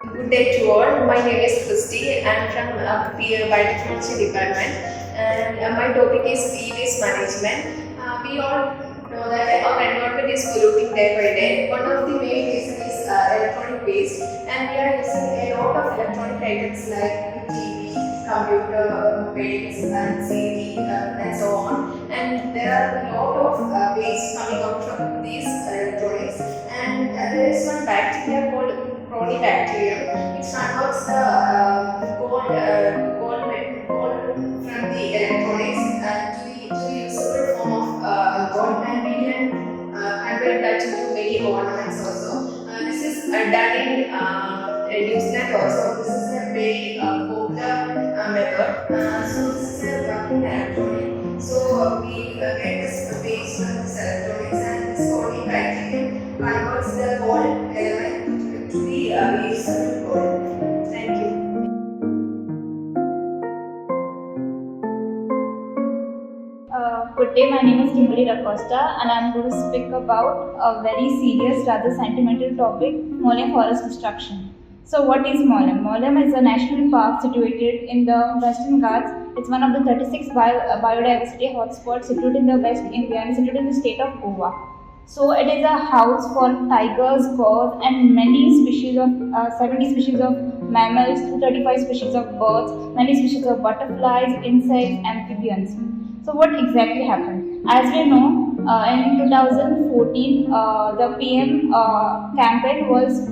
Good day to all. My name is Christy. I am from Biotechnology Department, and my topic is e-waste management. We all know that our environment is polluting day by day. One of the main reasons is electronic waste, and we are using a lot of electronic items like TV, computer, mobiles, and CD, and so on. And there are a lot of waste coming out from these electronics. And there is one bacteria called Proteobacterium. It converts the gold from the electronics to the usable form of gold, and we can convert that into many ornaments also. This is done in New Zealand also. This is a very popular method. So this is a working electronic. So we get this waste from this electronics, and this Proteobacterium converts the gold element to the usable gold. Thank you. Good day, my name is Kimberly Racosta and I'm going to speak about a very serious, rather sentimental topic, Mollem forest destruction. So what is Mollem? Mollem is a national park situated in the Western Ghats. It's one of the 36 biodiversity hotspots situated in the West India and situated in the state of Goa. So it is a house for tigers, gores and many species of 70 species of mammals, 235 species of birds, many species of butterflies, insects, amphibians. So what exactly happened? As we know, in 2014, the PM campaign was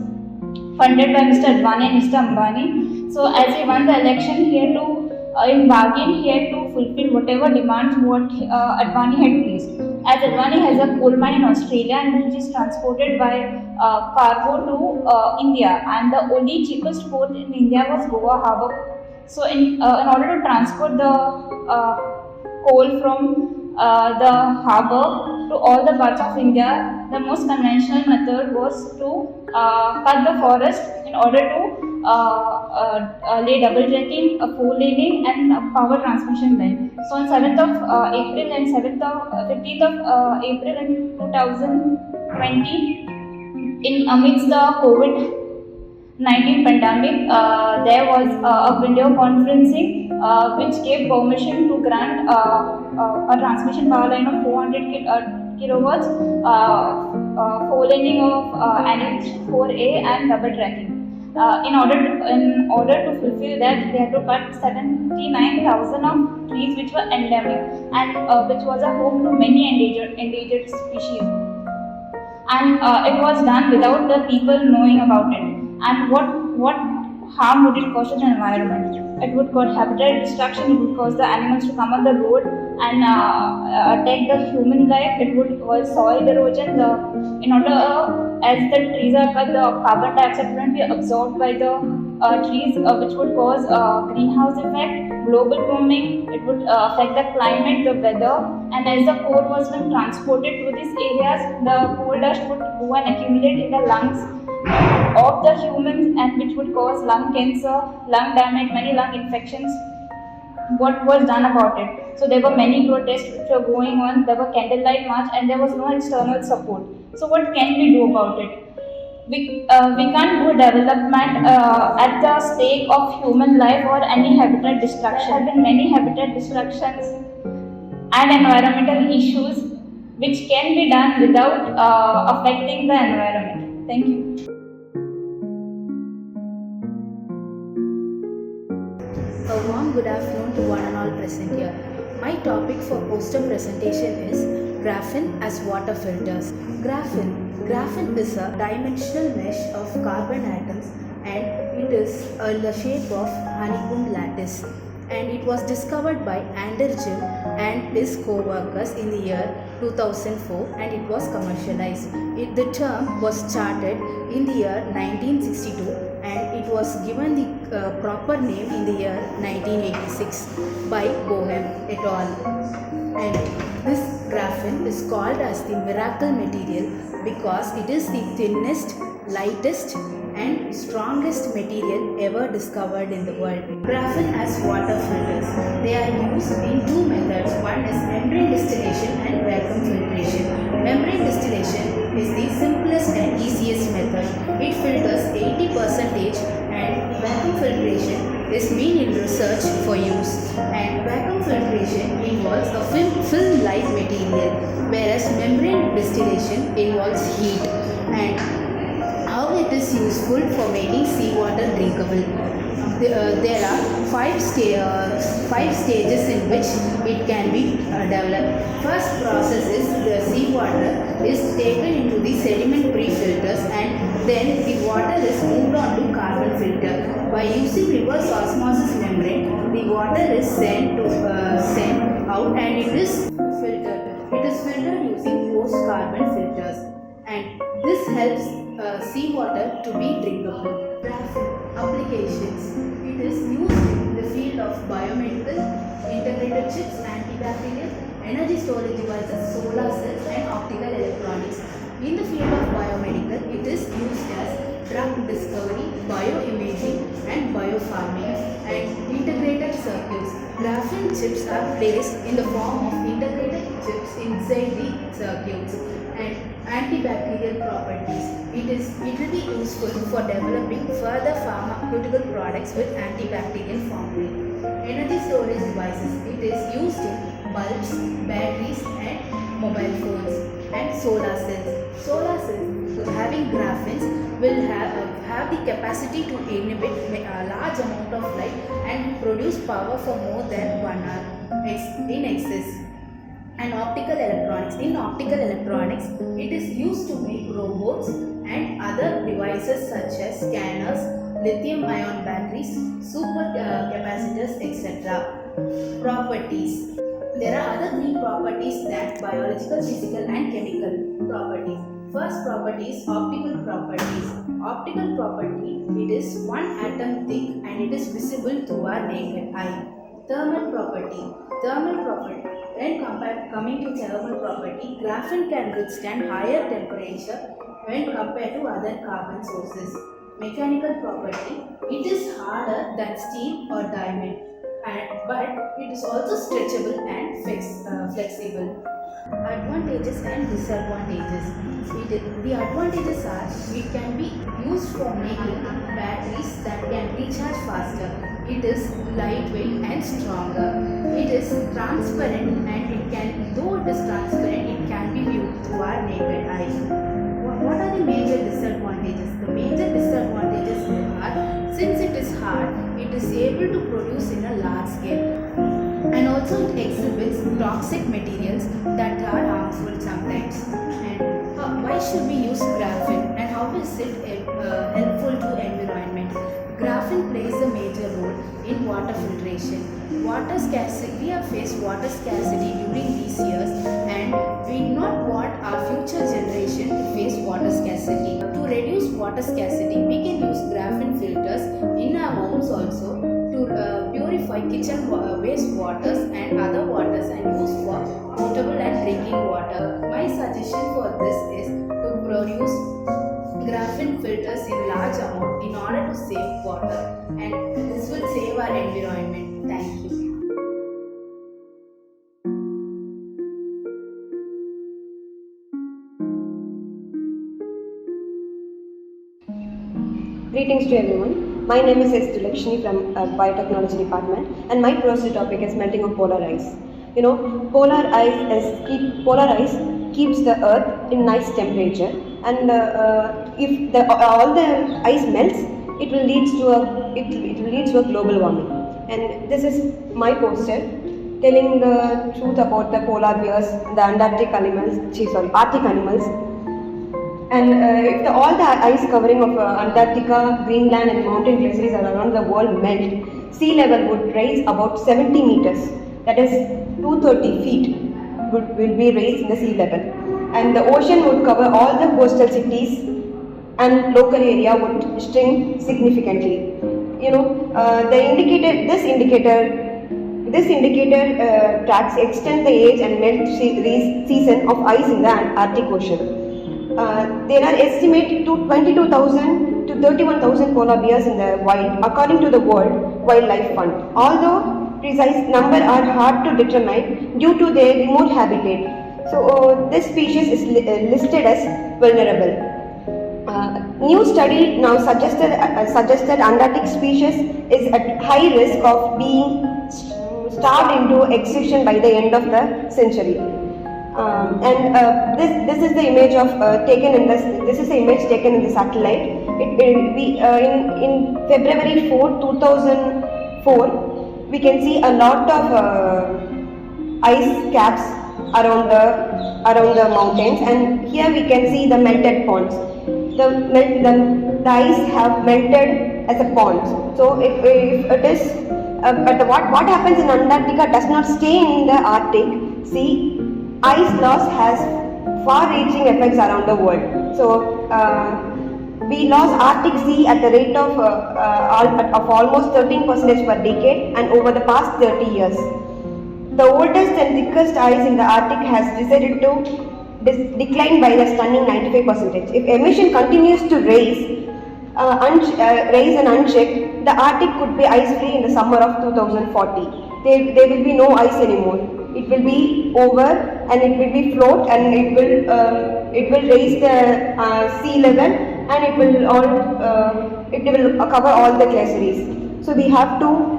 funded by Mr. Advani and Mr. Ambani. So as he won the election, he had to, in bargain, he had to fulfill whatever demands what Advani had placed. As Advani has a coal mine in Australia and which is transported by cargo to India, and the only cheapest port in India was Goa Harbour. So in order to transport the coal from the harbour to all the parts of India, the most conventional method was to cut the forest in order to lay double tracking, four laning, and power transmission line. So on 7th of April and 15th of April in 2020, in amidst the COVID-19 pandemic, there was a video conferencing which gave permission to grant a transmission power line of 400 kilowatts, four laning of NH4A and double tracking. In order to fulfill that, they had to cut 79,000 of trees which were endemic and which was a home to many endangered species. And it was done without the people knowing about it. And what harm would it cause to the environment? It would cause habitat destruction. It would cause the animals to come on the road and attack the human life. It would cause soil erosion. As the trees are cut, the carbon dioxide will be absorbed by the trees, which would cause greenhouse effect, global warming. It would affect the climate, the weather, and as the coal was being transported to these areas, the coal dust would go and accumulate in the lungs of the humans, and which would cause lung cancer, lung damage, many lung infections. What was done about it? So there were many protests which were going on. There were candlelight march, and there was no external support. So what can we do about it? We can't do development at the stake of human life or any habitat destruction. There have been many habitat destructions and environmental issues which can be done without affecting the environment. Thank you. A warm good afternoon to one and all present here. My topic for poster presentation is graphene as water filters. Graphene is a dimensional mesh of carbon atoms, and it is in the shape of honeycomb lattice. And it was discovered by Anderson and his co-workers in the year 2004, and it was commercialized. The term was charted in the year 1962, and it was given the proper name in the year 1986 by Boehm et al. And this graphene is called as the miracle material because it is the thinnest, lightest and strongest material ever discovered in the world. Graphene as water filters. They are used in two methods. One is membrane distillation and vacuum filtration. Membrane distillation is the simplest and easiest method. It filters 80% is being in research for use, and vacuum filtration involves a film-like material, whereas membrane distillation involves heat. And how it is useful for making seawater drinkable. There are five stages in which it can be developed. First process is the seawater is taken into the sediment pre-filters, and then the water is moved on to carbon filter. By using reverse osmosis membrane, the water is sent out and it is filtered. It is filtered using post-carbon filters, and this helps seawater to be drinkable. Graphene applications. It is used in the field of biomedical, integrated chips, antibacterial, energy storage devices, solar cells, and optical electronics. In the field of biomedical, it is used as drug discovery, bioimaging, and biopharming, and integrated circuits. Graphene chips are placed in the form of integrated chips inside the circuits. And antibacterial properties. It will be useful for developing further pharmaceutical products with antibacterial formula. Energy storage devices. It is used in bulbs, batteries, and mobile phones. And solar cells. Solar cells having graphenes will have the capacity to inhibit a large amount of light and produce power for more than 1 hour in excess. And optical electronics. In optical electronics, it is used to make robots and other devices such as scanners, lithium-ion batteries, supercapacitors, etc. Properties. There are other three properties than biological, physical, and chemical properties. First property is optical properties. Optical property, it is one atom thick and it is visible to our naked eye. Thermal property. When coming to thermal property, graphene can withstand higher temperature when compared to other carbon sources. Mechanical property, it is harder than steel or diamond, but it is also stretchable and flexible. Advantages and disadvantages. The advantages are it can be used for making batteries that can recharge faster. It is lightweight and stronger. It is transparent and though it is transparent, it can be viewed through our naked eye. What are the major disadvantages? The major disadvantages are, since it is hard, it is able to produce in a large scale. And also it exhibits toxic materials that are harmful sometimes. And why should we use graphene and how is it helpful to environment? Graphene plays a major role in water filtration. We have faced water scarcity during these years, and we do not want our future generation to face water scarcity. To reduce water scarcity, we can use graphene filters in our homes also to purify kitchen waste waters and other waters and use for potable and drinking water. My suggestion for this is to produce graphene filters in large amount in order to save water, and this will save our environment. Thank you. Greetings to everyone. My name is S. Dulakshmi from Biotechnology Department, and my project topic is melting of polar ice. Polar ice keeps the earth in nice temperature, and if all the ice melts, it will lead to a global warming. And this is my poster telling the truth about the polar bears, the Arctic animals. And if all the ice covering of Antarctica, Greenland and mountain glaciers around the world melt, sea level would rise about 70 meters, that is 230 feet will be raised in the sea level. And the ocean would cover all the coastal cities and local area would shrink significantly. This indicator tracks extend the age and melt season of ice in the Arctic Ocean. There are estimated to 22,000 to 31,000 polar bears in the wild, according to the World Wildlife Fund. Although precise numbers are hard to determine due to their remote habitat, so this species is listed as vulnerable. new study now suggested Antarctic species is at high risk of being starved into extinction by the end of the century. This is the image of this is the image taken in the satellite. In February 4, 2004, we can see a lot of ice caps around the mountains, and here we can see the melted ponds. The ice have melted as a pond. So if it is, but what happens in Antarctica does not stay in the Arctic. See, ice loss has far-reaching effects around the world. So we lost Arctic sea at the rate of almost 13% per decade, and over the past 30 years. The oldest and thickest ice in the Arctic has decided to decline by the stunning 95%. If emission continues to rise and unchecked, the Arctic could be ice-free in the summer of 2040. There will be no ice anymore. It will be over, and it will be float, and it will raise the sea level, and it will cover all the glaciers. So we have to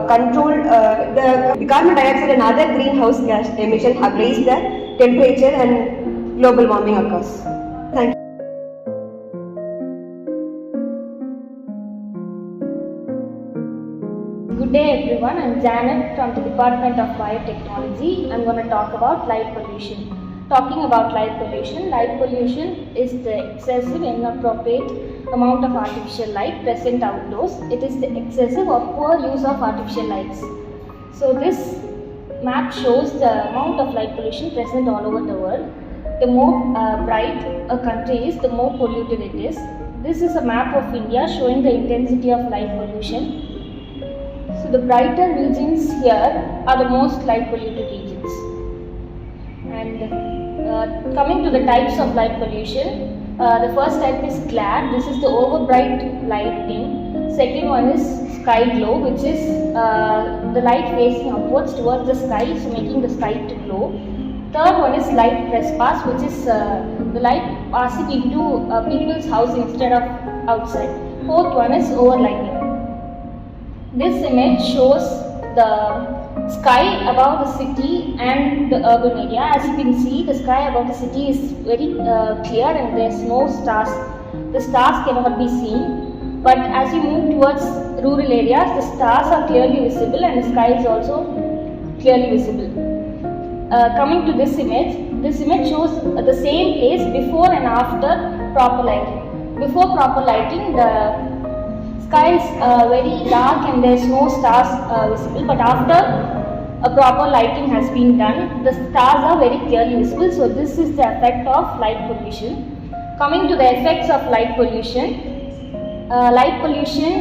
control the carbon dioxide and other greenhouse gas emissions have raised the temperature, and global warming occurs. Thank you. Good day everyone, I'm Janet from the Department of Biotechnology. I'm going to talk about light pollution. Talking about light pollution is the excessive inappropriate amount of artificial light present outdoors. It is the excessive or poor use of artificial lights. So this map shows the amount of light pollution present all over the world. The more bright a country is, the more polluted it is. This is a map of India showing the intensity of light pollution. So the brighter regions here are the most light polluted regions. And coming to the types of light pollution, the first type is glare. This is the overbright lighting. Second one is sky glow, which is the light facing upwards towards the sky, so making the sky to glow. Third one is light trespass, which is the light passing into people's house instead of outside. Fourth one is overlighting. This image shows the sky above the city and the urban area. As you can see, the sky above the city is very clear and there is no stars. The stars cannot be seen. But as you move towards rural areas, the stars are clearly visible and the sky is also clearly visible. Coming to this image shows the same place before and after proper lighting. Before proper lighting, the sky is very dark and there is no stars visible, but after a proper lighting has been done, the stars are very clearly visible. So this is the effect of light pollution. Coming to the effects of light pollution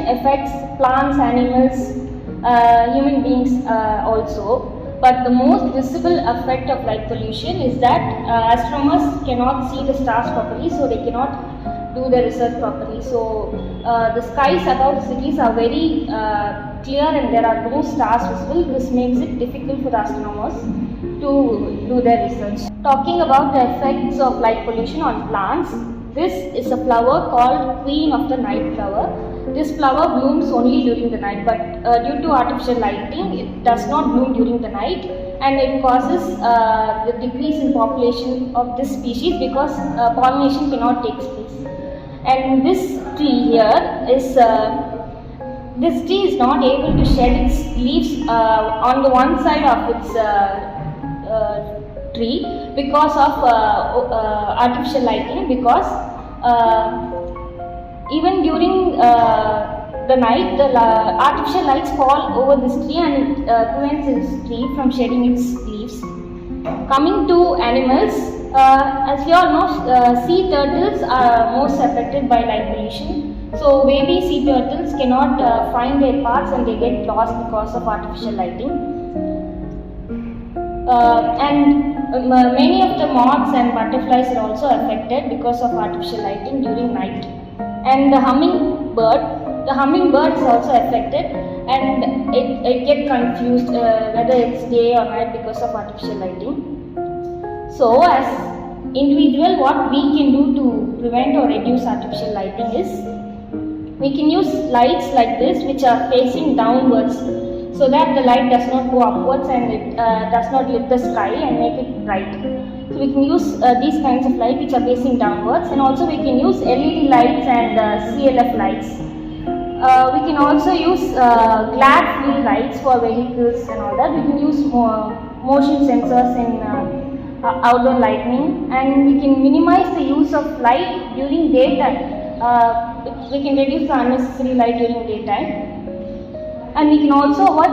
affects plants, animals, human beings also. But the most visible effect of light pollution is that astronomers cannot see the stars properly, so they cannot do the research properly. So the skies above the cities are very clear and there are no stars visible. This makes it difficult for the astronomers to do their research. Talking about the effects of light pollution on plants, this is a flower called queen of the night flower. This flower blooms only during the night, but due to artificial lighting, it does not bloom during the night, and it causes the decrease in population of this species because pollination cannot take place. And this tree here is not able to shed its leaves on the one side of its tree because of artificial lighting, because even during the night, the artificial lights fall over this tree and it prevents this tree from shedding its leaves. Coming to animals, as you all know, sea turtles are most affected by light pollution. So baby sea turtles cannot find their paths and they get lost because of artificial lighting. Many of the moths and butterflies are also affected because of artificial lighting during night. And the hummingbird is also affected, and it gets confused whether it's day or night because of artificial lighting. So as individual, what we can do to prevent or reduce artificial lighting is we can use lights like this which are facing downwards so that the light does not go upwards and it does not lit the sky and make it bright. So we can use these kinds of light which are facing downwards, and also we can use LED lights and CLF lights. We can also use glare-free lights for vehicles and all that. We can use motion sensors in outdoor lighting, and we can minimize the use of light during daytime. We can reduce the unnecessary light during daytime. And we can also avoid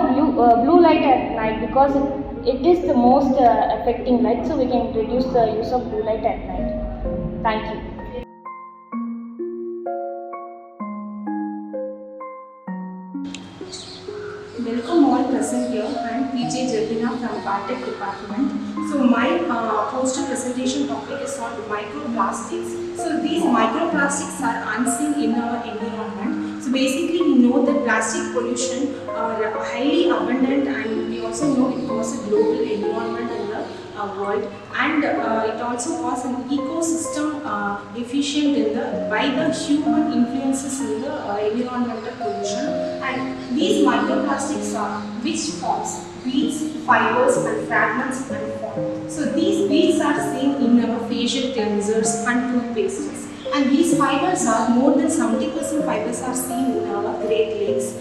blue light at night because it is the most affecting light, so we can reduce the use of blue light at night. Thank you. Welcome all present here. I am PJ Jardina from Biotech department. So my poster presentation topic is on microplastics. So these microplastics are unseen in our environment. So basically we know that plastic pollution are highly abundant, and we also know it causes a global environment in the world, and it also causes an ecosystem deficient in by the human influences in the environmental pollution. And these microplastics are which forms beads, fibers and fragments and form. So these beads are seen in our facial cleansers and toothpastes. And these fibers are more than 70% fibers are seen in our Great Lakes.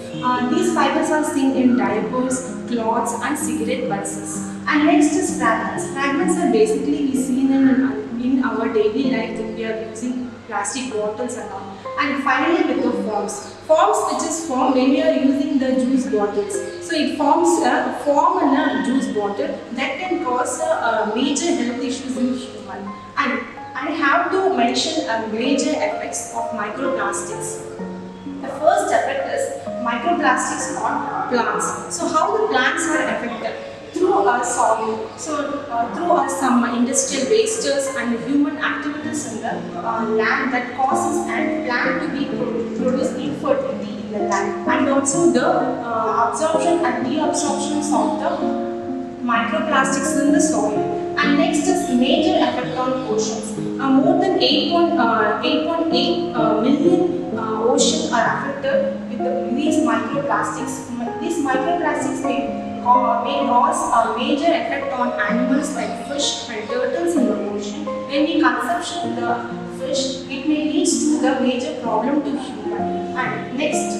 These fibers are seen in diapers, cloths and cigarette buds. And next is fragments. Fragments are basically we seen in our daily life that we are using plastic bottles and all. And finally with the forms. Forms which is formed when we are using the juice bottles. So it forms a form in a juice bottle that can cause major health issues in human. And I have to mention major effects of microplastics. The first effect is microplastics on plants. So how the plants are affected? Through soil, through some industrial wastes and human activities in the land that causes and plant to be produce infertility in the land, and also the absorption and deabsorption of the microplastics in the soil. And next is major effect on oceans. More than 8.8 million oceans are affected with these microplastics. These microplastics may cause a major effect on animals like fish and turtles in the ocean. When we consume the fish, it may lead to the major problem to human. And next,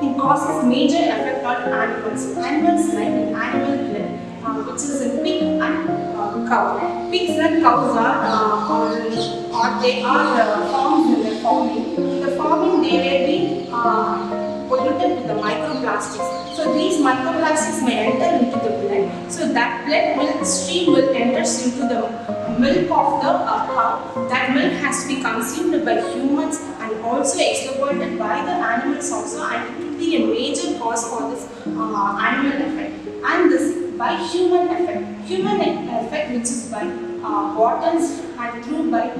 it causes major effect on animals. Animals like animal blood, which is in pig and cow. Pigs and cows are they are farmed in the farming. In the farming, they will be polluted with the microplastics. So these microplastics may enter into the blood. So that blood milk stream will enter into the milk of the cow. That milk has to be consumed by humans and also exploited by the animals also, and it will be a major cause for this animal effect. And this by human effect. Human effect which is by bottles and through by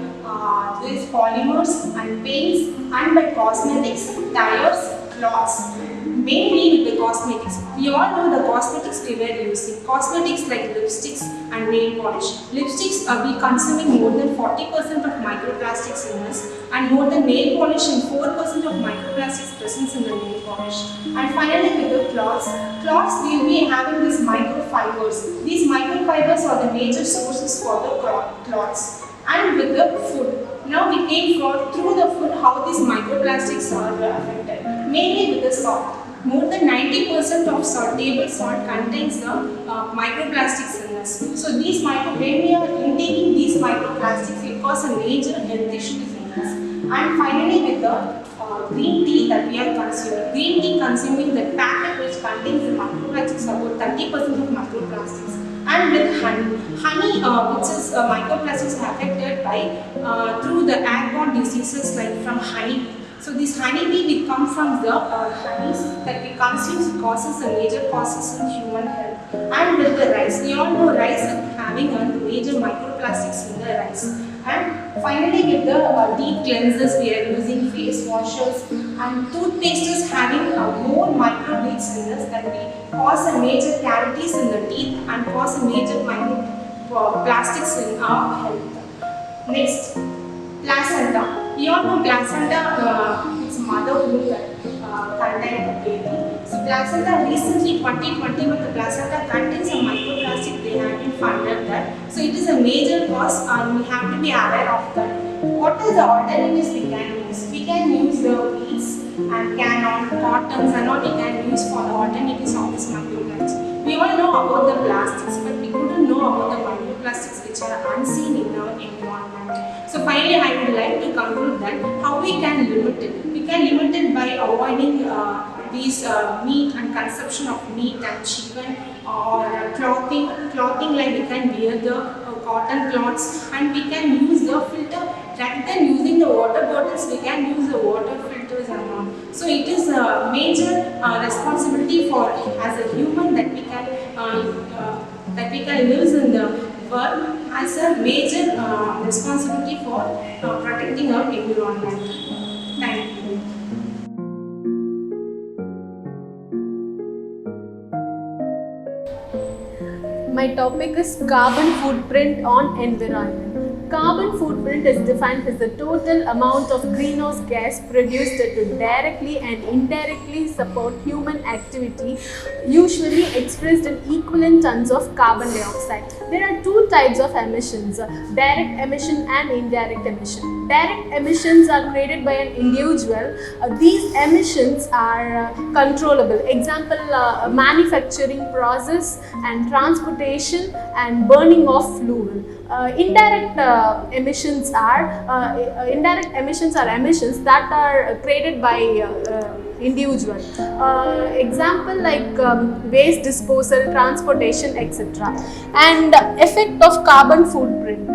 these polymers and paints and by cosmetics, tires, cloths. Mainly with the cosmetics. We all know the cosmetics we were using. Cosmetics like lipsticks and nail polish. Lipsticks are we consuming more than 40% of microplastics in us, and more than nail polish and 4% of microplastics presence in the nail polish. And finally with the cloths. Cloths we will be having these microfibers. These microfibers are the major sources for the cloths. And with the food. Now we came through the food how these microplastics are affected. Mainly with the salt. More than 90% of table salt contains the microplastics in us. So these when we are intaking these microplastics, it causes a major health issues in us. And finally with the green tea that we are consuming. Green tea consuming the packet which contains the microplastics, about 30% of microplastics. And with honey, which is microplastics are affected by through the airborne diseases like from honey. So this honeybee will come from the honeys that we consume causes a major causes in human health. And with the rice, we all know rice is having a major microplastics in the rice. And finally with the deep cleansers, we are using face washers and toothpastes having more microbeads in this that we cause a major cavities in the teeth and cause a major microplastics in our health. Next, placenta. You all know placenta is mother womb contain the baby. So placenta recently 2021 the placenta contains a microplastic. They have been found that. So it is a major cause and we have to be aware of that. What is the alternatives we can use? We can use the beads and cannon, cottons and all we can use for the alternatives of this microplastics. We all know about the plastics, but we couldn't know about the microplastics which are unseen in our environment. So finally, I would like to conclude that how we can limit it. We can limit it by avoiding these meat and consumption of meat and chicken or clothing like we can wear the cotton cloths and we can use the filter. Rather than using the water bottles, we can use the water filters and all. So it is a major responsibility for as a human that we can live in the world as a major responsibility for protecting our environment. Thank you. My topic is carbon footprint on environment. Carbon footprint is defined as the total amount of greenhouse gas produced to directly and indirectly support human activity, usually expressed in equivalent tons of carbon dioxide. There are two types of emissions, direct emission and indirect emission. Direct emissions are created by an individual. These emissions are controllable. Example, manufacturing process and transportation and burning of fuel. Indirect emissions are emissions that are created by individual. Example like waste disposal, transportation, etc. And effect of carbon footprint.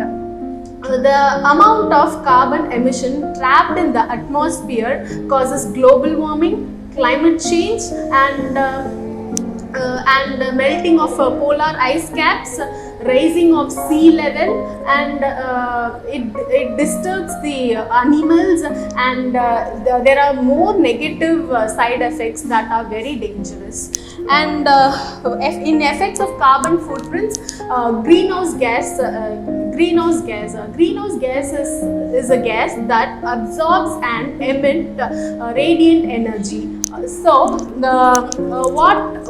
The amount of carbon emission trapped in the atmosphere causes global warming, climate change, and melting of polar ice caps, rising of sea level, and it disturbs the animals, and there are more negative side effects that are very dangerous. And in effects of carbon footprints, greenhouse gas is a gas that absorbs and emits radiant energy. So, what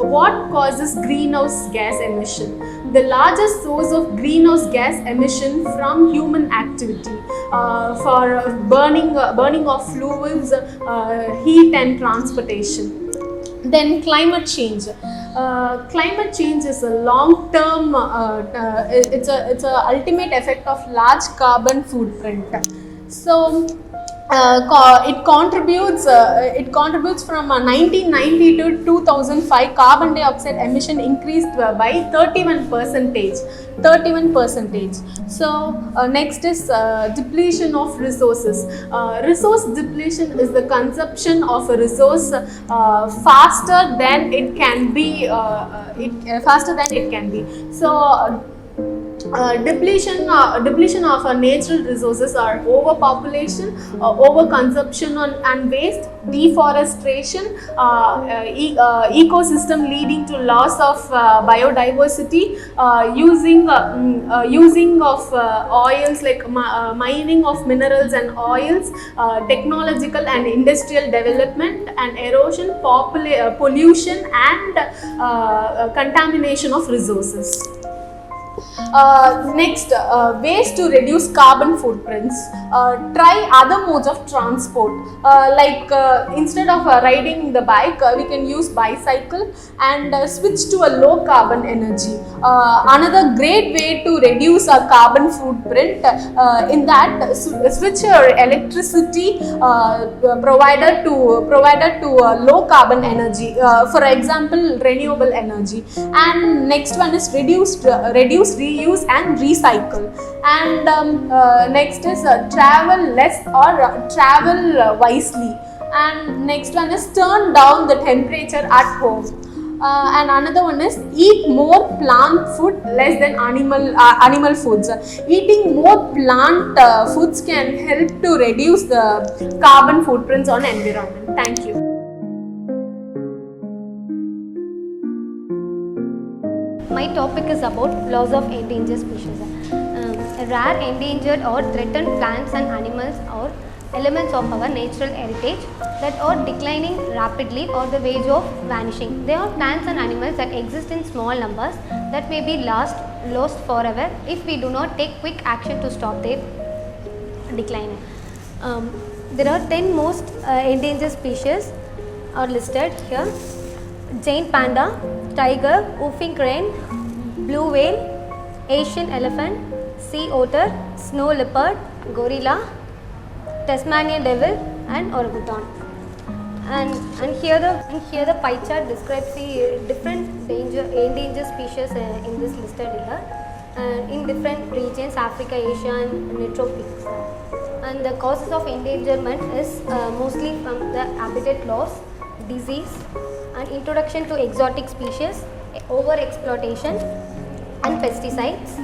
causes greenhouse gas emission? The largest source of greenhouse gas emission from human activity for burning of fuels, heat and transportation. Then climate change. Climate change is a long-term. It's a ultimate effect of large carbon footprint. So. It contributes from 1990 to 2005. Carbon dioxide emission increased by 31%. So next is depletion of resources. Resource depletion is the consumption of a resource faster than it can be. So. Depletion of natural resources are overpopulation, overconsumption and waste, deforestation, ecosystem leading to loss of biodiversity, using of oils like mining of minerals and oils, technological and industrial development, and erosion, pollution and contamination of resources. Next, ways to reduce carbon footprints. Try other modes of transport. Instead of riding the bike, we can use bicycle and switch to a low carbon energy. Another great way to reduce our carbon footprint in that switch your electricity provider to low carbon energy. For example, renewable energy. And next one is reduce, reuse and recycle. And next is travel less or travel wisely. And next one is turn down the temperature at home. And another one is eat more plant food less than animal foods. Eating more plant foods can help to reduce the carbon footprints on environment. Thank you. My topic is about loss of endangered species. rare, endangered or threatened plants and animals or elements of our natural heritage that are declining rapidly or the verge of vanishing. They are plants and animals that exist in small numbers that may be lost forever if we do not take quick action to stop their decline. There are 10 most endangered species are listed here: giant panda, tiger, whooping crane, blue whale, Asian elephant, sea otter, snow leopard, gorilla, Tasmanian devil and orangutan. And here the pie chart describes the different endangered species in this listed here in different regions: Africa, Asia and neotropics. And the causes of endangerment is mostly from the habitat loss, disease and introduction to exotic species, over exploitation and pesticides,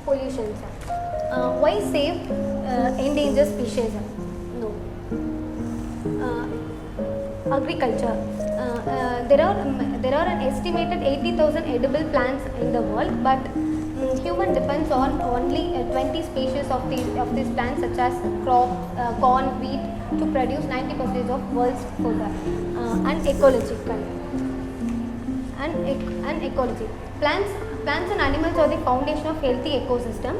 pollution. Why save endangered species? No. Agriculture. There are an estimated 80,000 edible plants in the world, but human depends on only 20 species of these plants, such as corn, wheat, to produce 90% of world's food. And ecological. And ecology. Plants and animals are the foundation of healthy ecosystem.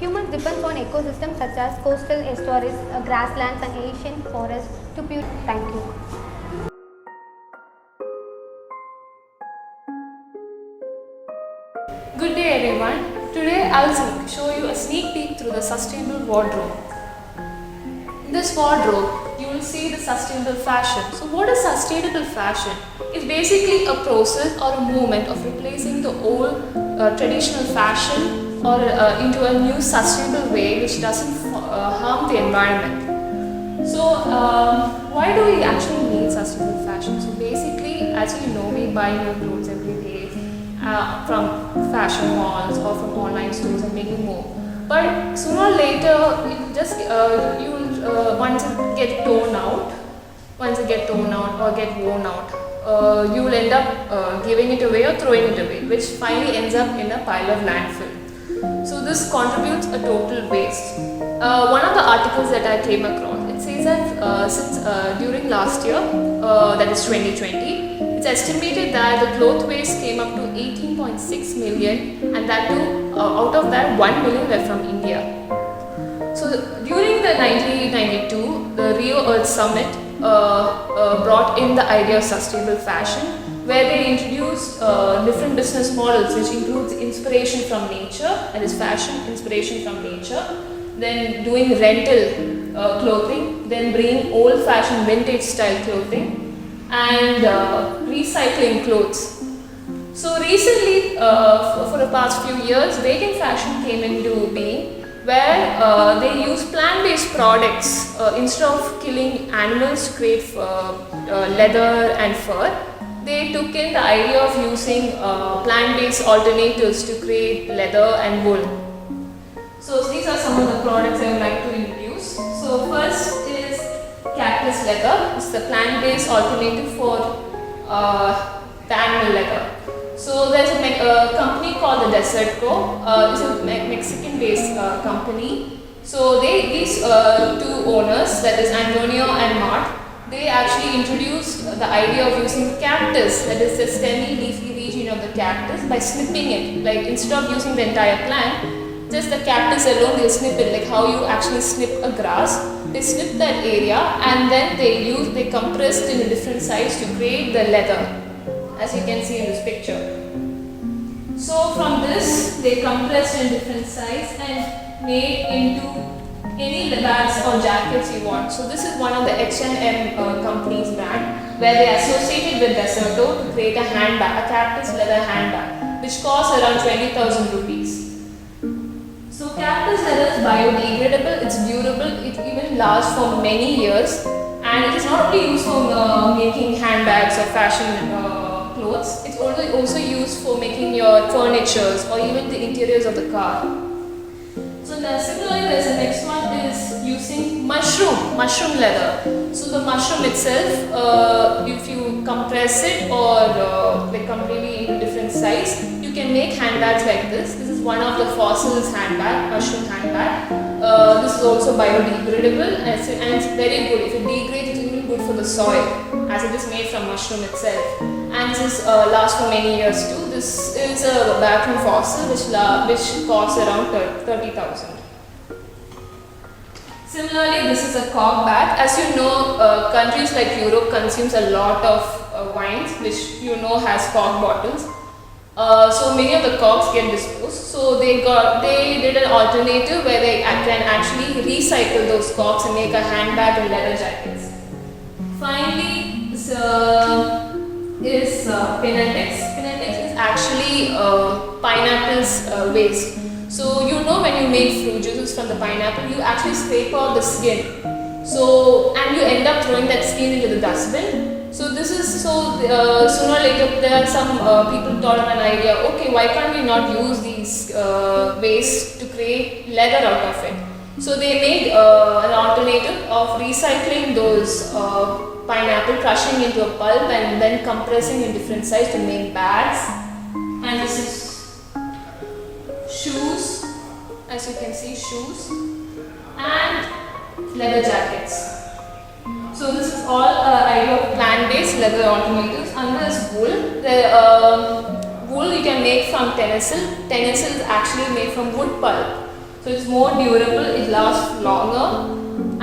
Humans depend on ecosystems such as coastal estuaries, grasslands and ancient forests to purify. Thank you. Good day everyone. Today I'll show you a sneak peek through the sustainable wardrobe. In this wardrobe, you will see the sustainable fashion. So what is sustainable fashion? It's basically a process or a movement of replacing the old traditional fashion or into a new sustainable way which doesn't harm the environment. So why do we actually need sustainable fashion? So basically, as you know, we buy new clothes every day from fashion malls or from online stores and many more. But sooner or later, once it get torn out or get worn out, you will end up giving it away or throwing it away, which finally ends up in a pile of landfill. So this contributes a total waste. One of the articles that I came across, it says that since during last year, that is 2020, it's estimated that the cloth waste came up to 18.6 million, and that too, out of that 1 million were from India. So during the 1992, the Rio Earth Summit brought in the idea of sustainable fashion, where they introduced different business models, which includes inspiration from nature, that is fashion, inspiration from nature, then doing rental clothing, then bringing old-fashioned vintage style clothing, and recycling clothes. So recently, for the past few years, vegan fashion came into being, where they use plant-based products instead of killing animals to create leather and fur. They took in the idea of using plant-based alternatives to create leather and wool. So these are some of the products I would like to introduce. So first is cactus leather. It's the plant-based alternative for the animal leather. So there's a company called the Desertco. It's a Mexican-based company. So these two owners, that is Antonio and Mart, they actually introduced the idea of using cactus, that is the stemmy leafy region of the cactus, by snipping it. Like instead of using the entire plant, just the cactus alone, they snip it, like how you actually snip a grass. They snip that area and then they compressed in a different size to create the leather, as you can see in this picture. So from this, they compressed in different size and made into any bags or jackets you want. So this is one of the H&M company's brand, where they associated with Deserto to create a handbag, a cactus leather handbag, which costs around 20,000 rupees. So cactus leather is biodegradable, it's durable, it even lasts for many years, and it is not only used for making handbags or fashion clothes, it's also used for making your furnitures or even the interiors of the car. So similarly, there's the next one is using mushroom leather. So the mushroom itself, if you compress it or like completely into different size, you can make handbags like this. This is one of the fossils handbag, mushroom handbag. This is also biodegradable and it's very good. If it degrades, it's even good for the soil as it is made from mushroom itself. And this lasts for many years too. This is a bathroom fossil which costs around 30,000. Similarly, this is a cork bag. As you know, countries like Europe consumes a lot of wines, which you know has cork bottles. So many of the corks get disposed. So they did an alternative where they can actually recycle those corks and make a handbag and leather jackets. Finally, this is Pinatex. Pinatex is actually pineapple's waste. So you know when you make fruit juices from the pineapple, you actually scrape out the skin. So and you end up throwing that skin into the dustbin. So this is sooner or later there are some people thought of an idea. Okay, why can't we not use these waste to create leather out of it? So they made an alternative of recycling those pineapple, crushing into a pulp and then compressing in different sizes to make bags. And this is shoes, as you can see, shoes and leather jackets. So this is all idea of plant-based leather alternatives. Under this wool, the wool you can make from tenasil. Tenasil is actually made from wood pulp, so it's more durable. It lasts longer,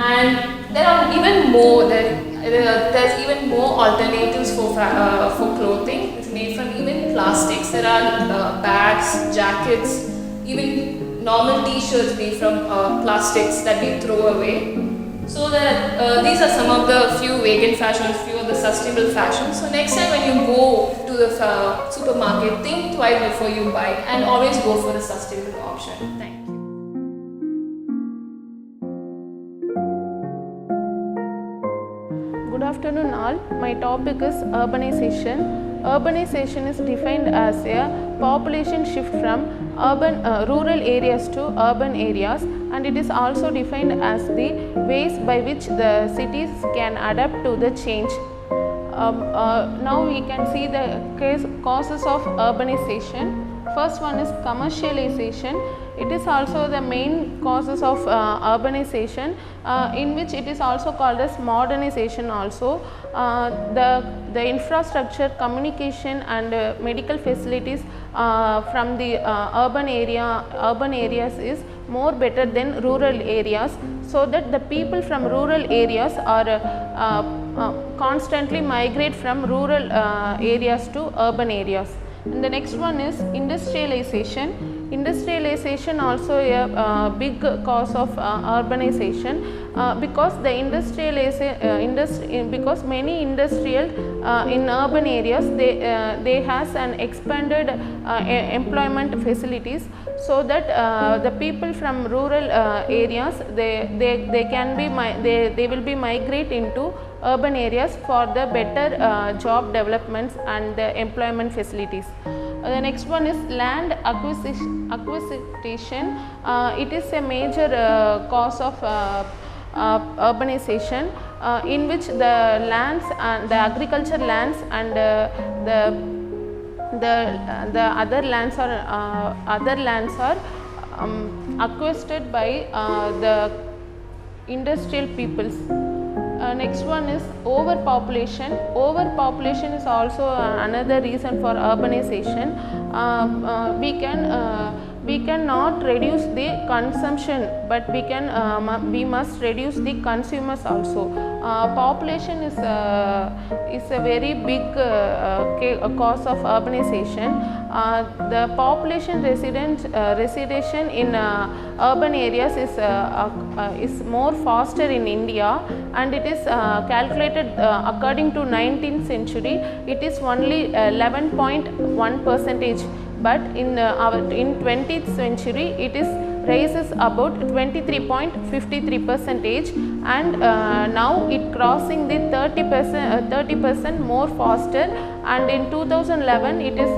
and there are even more. There's even more alternatives for clothing. It's made from even plastics. There are bags, jackets, even normal T-shirts made from plastics that we throw away. So that these are some of the few vegan fashions, few of the sustainable fashions. So next time when you go to the supermarket, think twice before you buy and always go for the sustainable option. Thank you. Good afternoon all. My topic is urbanization. Urbanization is defined as a population shift from rural areas to urban areas, and it is also defined as the ways by which the cities can adapt to the change. Now we can see the causes of urbanization. First one is commercialization. It is also the main causes of urbanization, in which it is also called as modernization also. The infrastructure, communication and medical facilities from the urban areas is more better than rural areas, so that the people from rural areas are constantly migrate from rural areas to urban areas. And the next one is industrialization. Industrialization also a big cause of urbanization, because because many industrial in urban areas they has an expanded employment facilities, so that the people from rural areas they will be migrate into urban areas for the better job developments and the employment facilities. The next one is land acquisition. It is a major cause of urbanization, in which the lands and the agriculture lands and the other lands are acquired by the industrial peoples. Next one is overpopulation. Overpopulation is also another reason for urbanization. We cannot reduce the consumption, but we must reduce the consumers also. Population is a very big cause of urbanization. The population residence in urban areas is more faster in India, and it is calculated according to 19th century. It is only 11.1%, but in 20th century it is rises about 23.53%, and now it crossing the 30% more faster, and in 2011 it is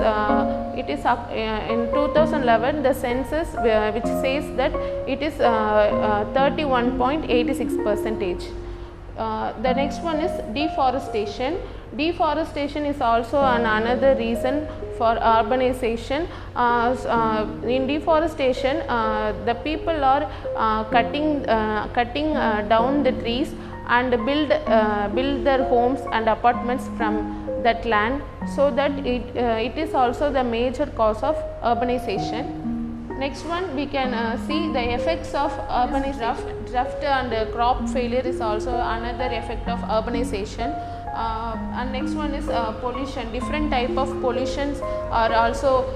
in 2011 the census which says that it is 31.86%. The next one is deforestation. Deforestation is also another reason for urbanization. In deforestation, the people are cutting down the trees and build their homes and apartments from that land, so that it is also the major cause of urbanization. Next one, we can see the effects of urbanization. Drought and crop failure is also another effect of urbanization. And next one is pollution. Different type of pollutions are also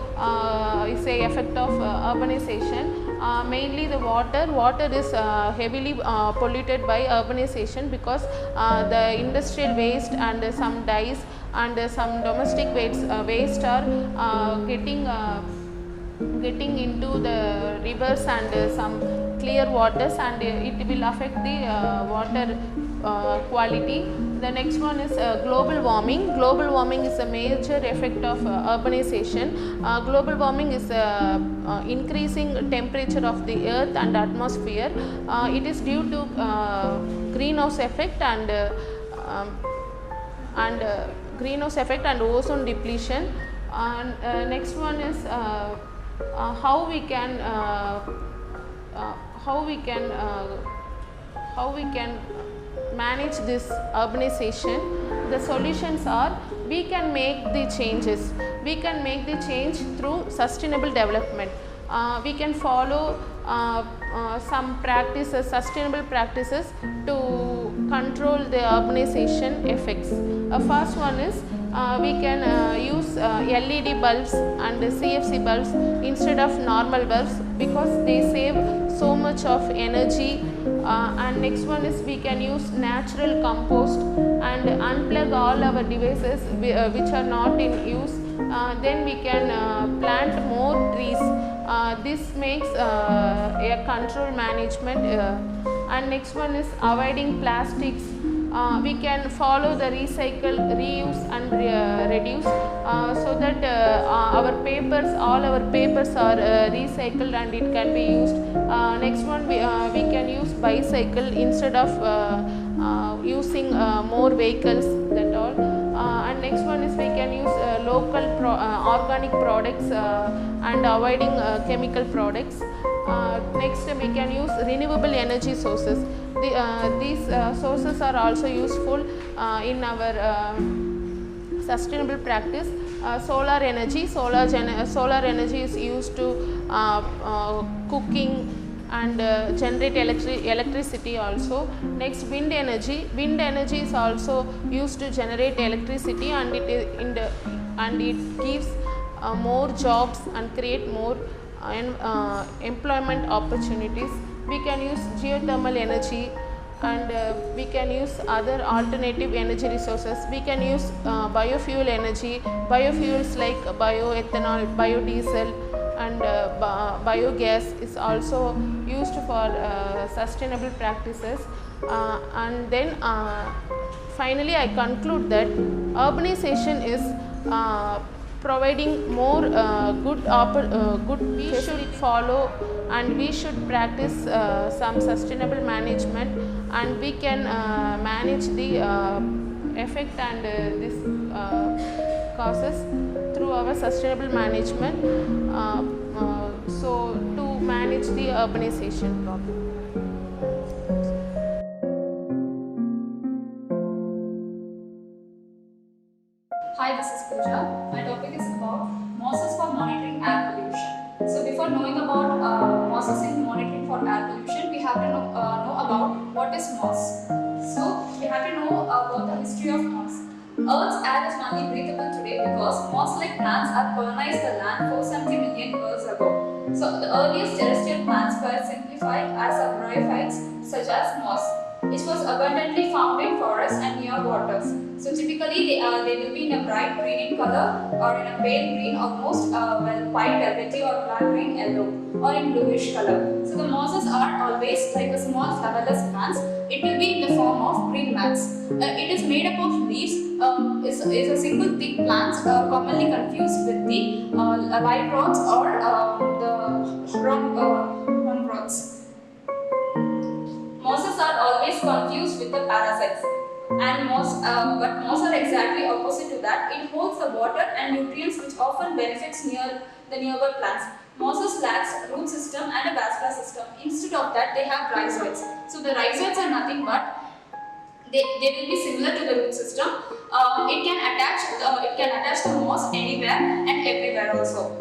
is a effect of urbanization. Mainly the water. Water is heavily polluted by urbanization, because the industrial waste and some dyes and some domestic waste are getting into the rivers and some clear waters, and it will affect the water quality. The next one is global warming. Global warming is a major effect of urbanization. Global warming is increasing temperature of the earth and atmosphere. It is due to greenhouse effect and greenhouse effect and ozone depletion. And next one is how we can manage this urbanization. The solutions are, we can make the changes. We can make the change through sustainable development. We can follow some practices, sustainable practices, to control the urbanization effects. First one is we can use LED bulbs and CFC bulbs instead of normal bulbs, because they save so much of energy. And next one is, we can use natural compost and unplug all our devices which are not in use. Then we can plant more trees. This makes a control management. And next one is avoiding plastics. We can follow the recycle, reuse and reduce, so that all our papers are recycled and it can be used. Next one, we can use bicycle instead of using more vehicles, that all. And next one is, we can use local organic products and avoiding chemical products. Next, we can use renewable energy sources. These sources are also useful in our sustainable practice. Solar energy. Solar energy is used to cooking and generate electricity also. Next, wind energy. Wind energy is also used to generate electricity, and it gives more jobs and create more employment opportunities. We can use geothermal energy, and we can use other alternative energy resources. We can use biofuel energy. Biofuels like bioethanol, biodiesel and biogas is also used for sustainable practices. And then finally, I conclude that urbanization is providing more good. We should follow and we should practice some sustainable management, and we can manage the effect and this causes through our sustainable management, so to manage the urbanization problem. Hi, this is Pooja. My topic is about MOSES for monitoring air pollution. So before knowing about MOSES in monitoring for air pollution, we have to know about what is moss. So we have to know about the history of moss. Earth's air is only breathable today because moss-like plants have colonized the land 470 million years ago. So the earliest terrestrial plants were simplified as bryophytes such as moss, which was abundantly found in forests and near waters. So typically they will be in a bright green in color, or in a pale green, almost white velvety or black green yellow, or in bluish color. So the mosses are always like a small flowerless plants. It will be in the form of green mats. It is made up of leaves. Is a single thick plant, commonly confused with the light rods or the round rods. Mosses are always confused with the parasites. and but moss are exactly opposite to that. It holds the water and nutrients which often benefits the nearby plants. Mosses lacks root system and a vascular system. Instead of that, they have rhizoids. So the rhizoids are nothing but they will be similar to the root system. It can attach the moss anywhere and everywhere also.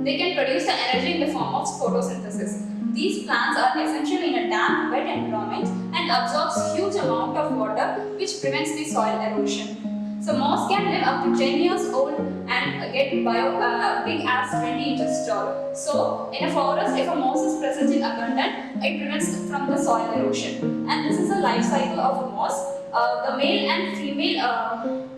They can produce the energy in the form of photosynthesis. These plants are essential in a damp, wet environment and absorbs huge amount of water, which prevents the soil erosion. So moss can live up to 10 years old and get big as 20 inches tall. So in a forest, if a moss is present in abundance, it prevents from the soil erosion. And this is a life cycle of a moss. The male and female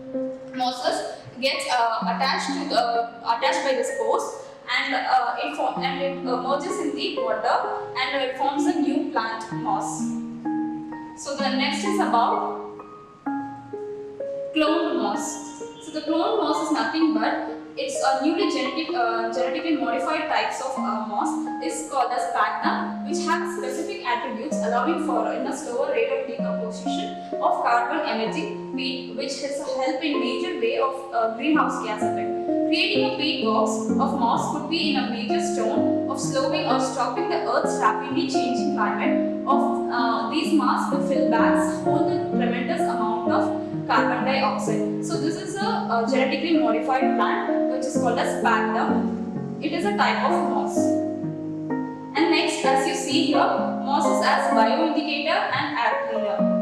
mosses get attached by the spores, and it merges in the water and it forms a new plant moss. So the next is about cloned moss. So the cloned moss is nothing but it's a newly genetically modified types of moss. Is called as sphagnum, which have specific attributes allowing for in a slower rate of decomposition of carbon emitting peat, which has a help in major way of greenhouse gas effect. Creating a peat box of moss could be in a major stone of slowing or stopping the Earth's rapidly changing climate. These moss will fill bags, hold a tremendous amount of carbon dioxide. So this is a genetically modified plant which is called as sphagnum. It is a type of moss. And next, as you see here, moss is as bioindicator and air cleaner.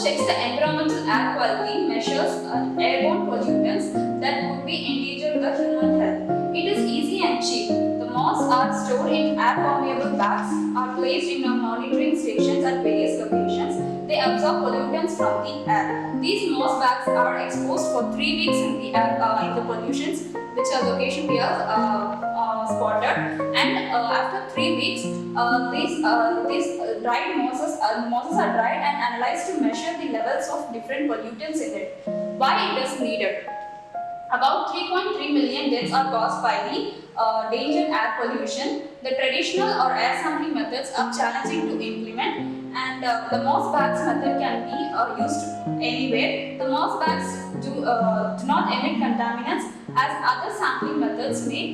Checks the environmental air quality, measures airborne pollutants that could be endanger the human health. It is easy and cheap. The moss are stored in air permeable bags, are placed in monitoring stations at various locations. They absorb pollutants from the air. These moss bags are exposed for 3 weeks in the air in the pollutions, which are location we are spotted. And after 3 weeks, these dried mosses are dried and analyzed to measure the levels of different pollutants in it. Why it is needed? About 3.3 million deaths are caused by the danger air pollution. The traditional or air sampling methods are challenging to implement, and the moss bags method can be used anywhere. The moss bags do not emit contaminants, as other sampling methods may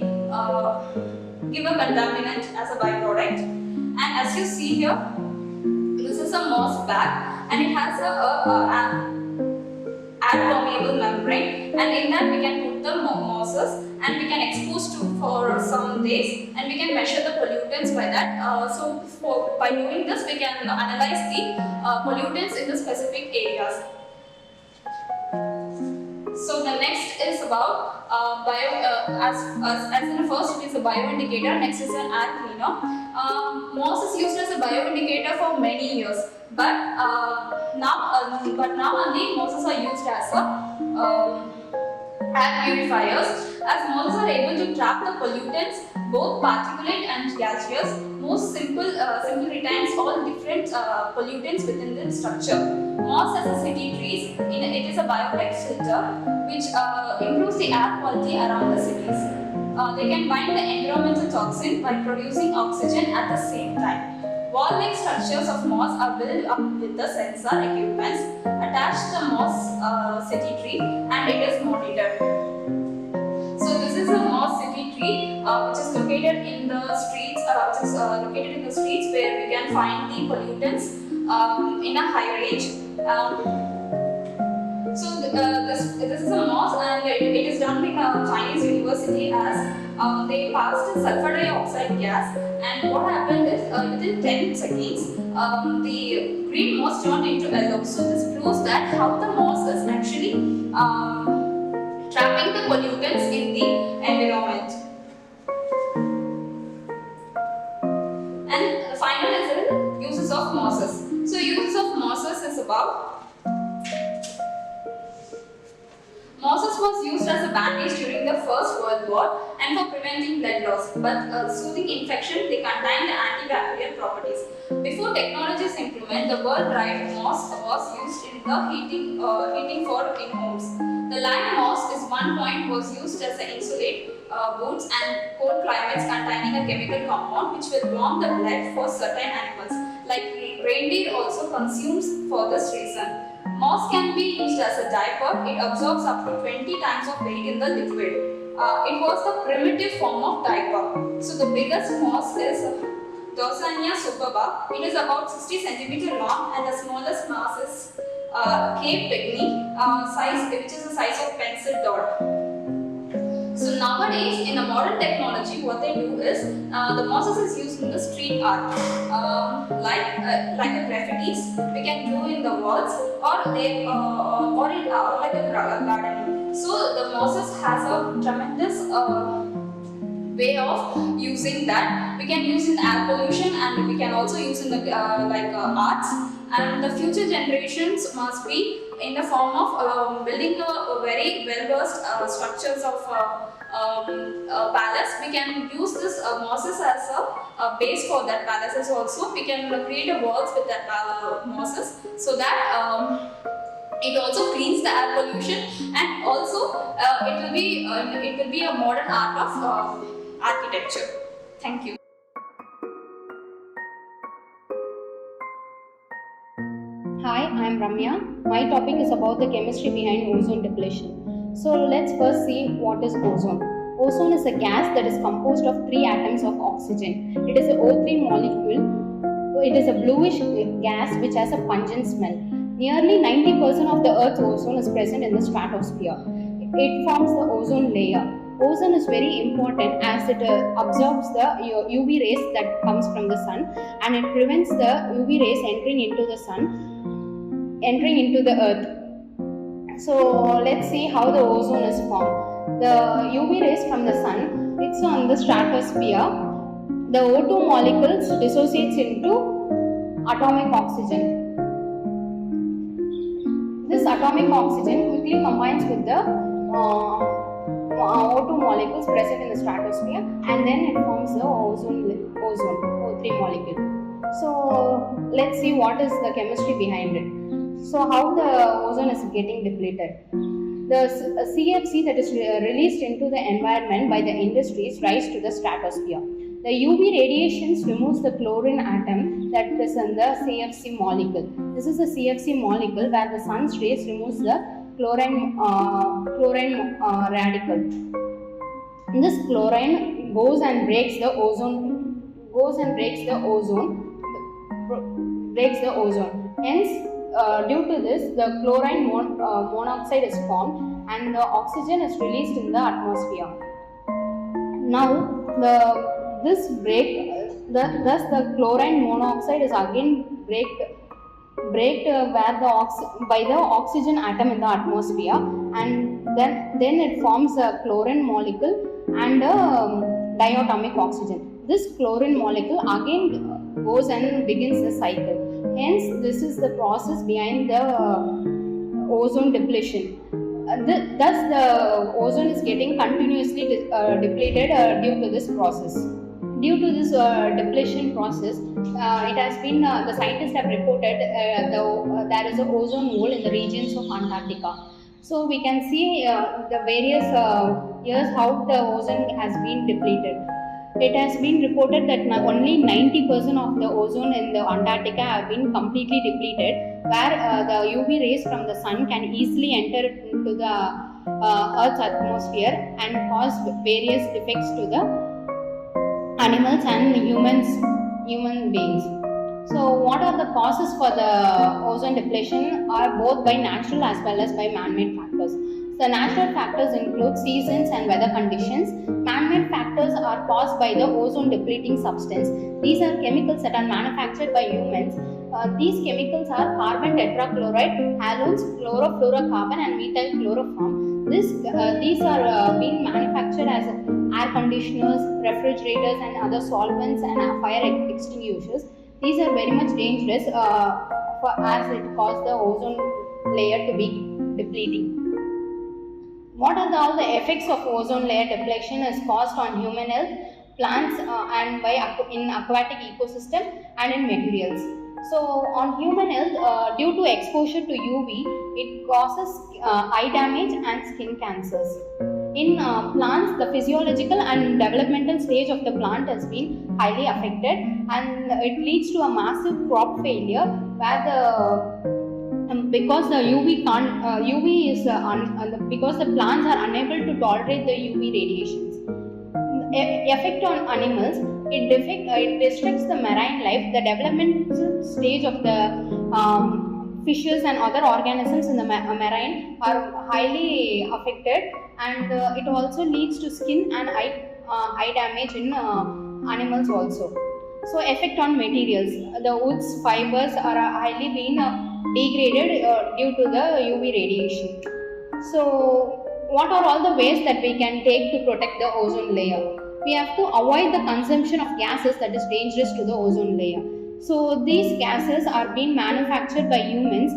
give a contaminant as a byproduct. And as you see here, this is a moss bag and it has a air permeable membrane, and in that we can put the mosses and we can expose to for some days and we can measure the pollutants by that. By doing this we can analyze the pollutants in the specific areas. So the next is about as in the first it is a bioindicator, next is an air cleaner. Moss is used as a bioindicator for many years, but now only mosses are used as air purifiers, as mosses are able to trap the pollutants, both particulate and gaseous. Most simple retains all different pollutants within the structure. Moss as a city trees, it is a biotech filter which improves the air quality around the cities. They can bind the environmental toxin by producing oxygen at the same time. Wall-like structures of moss are built up with the sensor equipments attached to the moss city tree, and it is monitored. So this is a moss city tree which is located in the streets. Where we can find the pollutants in a high range. This is a moss, and it is done in a Chinese university, as they passed sulfur dioxide gas, and what happened is within 10 seconds the green moss turned into yellow. So this proves that how the moss is actually trapping the pollutants in the environment. And the final is the uses of mosses. So uses of mosses is about mosses was used as a bandage during the First World War and for preventing blood loss, but soothing infection, they contain the antibacterial properties. Before technologies implement, the bird-dried moss was used in the heating for in homes. The lime moss is one point was used as an insulate boots and cold climates containing a chemical compound which will warm the blood for certain animals. Like reindeer also consumes for this reason. Moss can be used as a diaper. It absorbs up to 20 times of weight in the liquid. It was the primitive form of diaper. So the biggest moss is Dorsania superba. It is about 60 cm long, and the smallest moss is Cape Pygmy, size, which is the size of pencil dot. So nowadays, in the modern technology, what they do is the mosses is used in the street art, like a graffitis we can do in the walls, or like a garden. So the mosses has a tremendous way of using that. We can use in air pollution, and we can also use in the arts. And the future generations must be in the form of building a very well-versed structures of palace. We can use this mosses as a base for that palaces also. We can create a walls with that mosses, so that it also cleans the air pollution, and also it will be a modern art of architecture. Thank you. Hi, I am Ramya. My topic is about the chemistry behind ozone depletion. So let's first see what is ozone. Ozone is a gas that is composed of 3 atoms of oxygen. It is an O3 molecule. It is a bluish gas which has a pungent smell. Nearly 90% of the Earth's ozone is present in the stratosphere. It forms the ozone layer. Ozone is very important as it absorbs the UV rays that comes from the sun, and it prevents the UV rays entering into the earth. So let's see how the ozone is formed. The UV rays from the sun, it's on the stratosphere. The O2 molecules dissociates into atomic oxygen. This atomic oxygen quickly combines with the O2 molecules present in the stratosphere, and then it forms the ozone O3 molecule. So let's see what is the chemistry behind it. So how the ozone is getting depleted. The CFC that is released into the environment by the industries rise to the stratosphere. The UV radiations removes the chlorine atom that is in the CFC molecule. This is the CFC molecule where the sun's rays removes the chlorine radical. This chlorine goes and breaks the ozone. Hence, due to this, the chlorine monoxide is formed, and the oxygen is released in the atmosphere. Now, thus the chlorine monoxide is again break by the oxygen atom in the atmosphere, and then it forms a chlorine molecule and a diatomic oxygen. This chlorine molecule again goes and begins the cycle. Hence, this is the process behind the ozone depletion. Thus, the ozone is getting continuously depleted due to this process. Due to this depletion process, it has been the scientists have reported there is an ozone hole in the regions of Antarctica. So we can see the various years how the ozone has been depleted. It has been reported that only 90% of the ozone in the Antarctica have been completely depleted, where the UV rays from the sun can easily enter into the Earth's atmosphere and cause various defects to the animals and human beings. So what are the causes for the ozone depletion are both by natural as well as by man-made factors. The natural factors include seasons and weather conditions. Man-made factors are caused by the ozone depleting substance. These are chemicals that are manufactured by humans. These chemicals are carbon tetrachloride, halogens, chlorofluorocarbon and methyl chloroform. These are being manufactured as air conditioners, refrigerators and other solvents and fire extinguishers. These are very much dangerous as it causes the ozone layer to be depleting. What are all the effects of ozone layer depletion is caused on human health, plants and in aquatic ecosystem and in materials. So on human health, due to exposure to UV, it causes eye damage and skin cancers. In plants, the physiological and developmental stage of the plant has been highly affected, and it leads to a massive crop failure where because the UV can't, UV is because the plants are unable to tolerate the UV radiations. Effect on animals, it restricts the marine life. The developmental stage of the fishes and other organisms in the marine are highly affected, and it also leads to skin and eye damage in animals also. So effect on materials, the wood's fibers are highly being degraded due to the UV radiation. So what are all the ways that we can take to protect the ozone layer? We have to avoid the consumption of gases that is dangerous to the ozone layer. So these gases are being manufactured by humans.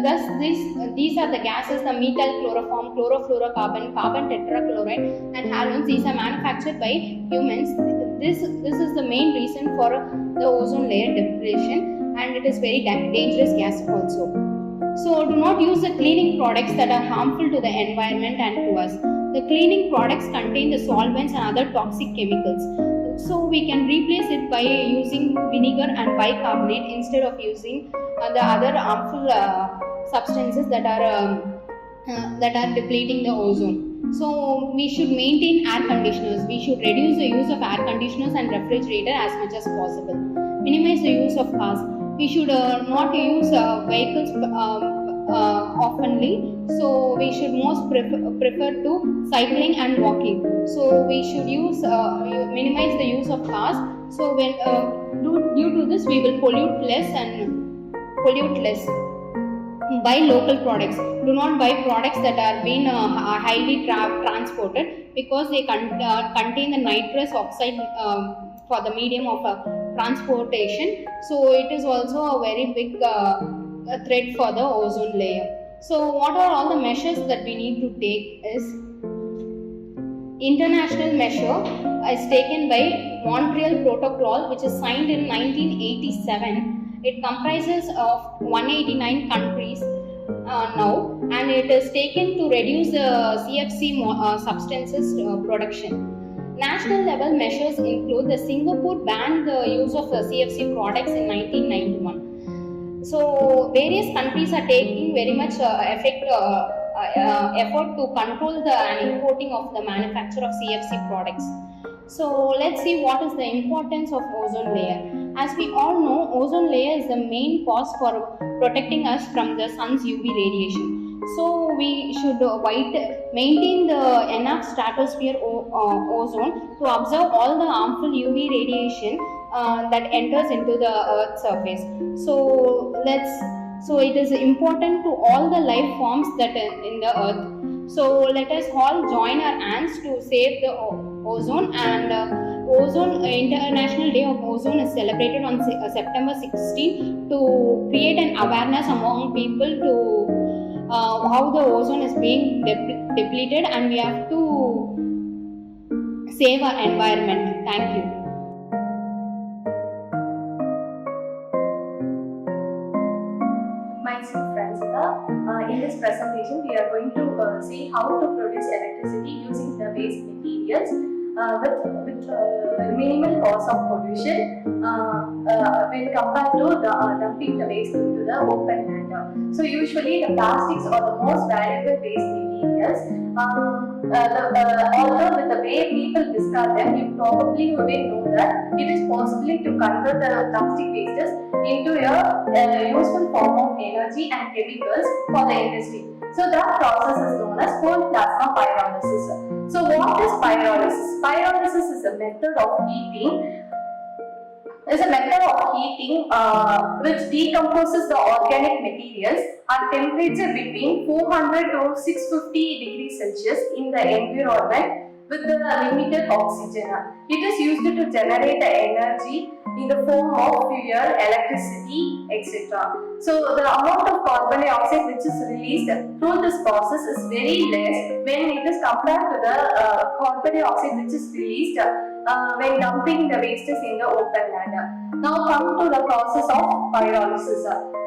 Thus, these are the gases: the methyl chloroform, chlorofluorocarbon, carbon tetrachloride, and halogens. These are manufactured by humans. This is the main reason for the ozone layer depletion, and it is very dangerous gas also. So do not use the cleaning products that are harmful to the environment and to us. The cleaning products contain the solvents and other toxic chemicals. So we can replace it by using vinegar and bicarbonate instead of using the other harmful substances that are depleting the ozone. So we should maintain air conditioners. We should reduce the use of air conditioners and refrigerator as much as possible. Minimize the use of cars. We should not use vehicles oftenly. So we should most prefer to cycling and walking. So we should minimize the use of cars. So when due to this, we will pollute less. Buy local products. Do not buy products that are being highly transported, because they contain the nitrous oxide for the medium of transportation. So it is also a very big threat for the ozone layer. So what are all the measures that we need to take is international measure is taken by Montreal Protocol, which is signed in 1987. It comprises of 189 countries now, and it is taken to reduce the CFC substances production. National level measures include the Singapore banned the use of CFC products in 1991. So various countries are taking very much effort to control the importing of the manufacture of CFC products. So let's see what is the importance of ozone layer. As we all know, ozone layer is the main cause for protecting us from the sun's UV radiation. So we should maintain the enough stratosphere ozone to absorb all the harmful UV radiation that enters into the Earth's surface. So it is important to all the life forms that are in the Earth. So let us all join our hands to save the ozone. And International Day of Ozone is celebrated on September 16 to create an awareness among people to how the ozone is being depleted, and we have to save our environment. Thank you. Myself Francita. In this presentation, we are going to see how to produce electricity using the waste materials with minimal cause of pollution when compared to dumping the waste into the open land. So usually the plastics are the most valuable waste materials. Although with the way people discard them, you probably wouldn't know that it is possible to convert the plastic wastes into a useful form of energy and chemicals for the industry. So that process is known as cold plasma pyrolysis. So what is pyrolysis? Pyrolysis is a method of heating. Which decomposes the organic materials at temperature between 400 to 650 degrees Celsius in the environment with the limited oxygen. It is used to generate the energy in the form of fuel, electricity, etc. So the amount of carbon dioxide which is released through this process is very less when it is compared to the carbon dioxide which is released when dumping the wastes in the open land. Now come to the process of pyrolysis.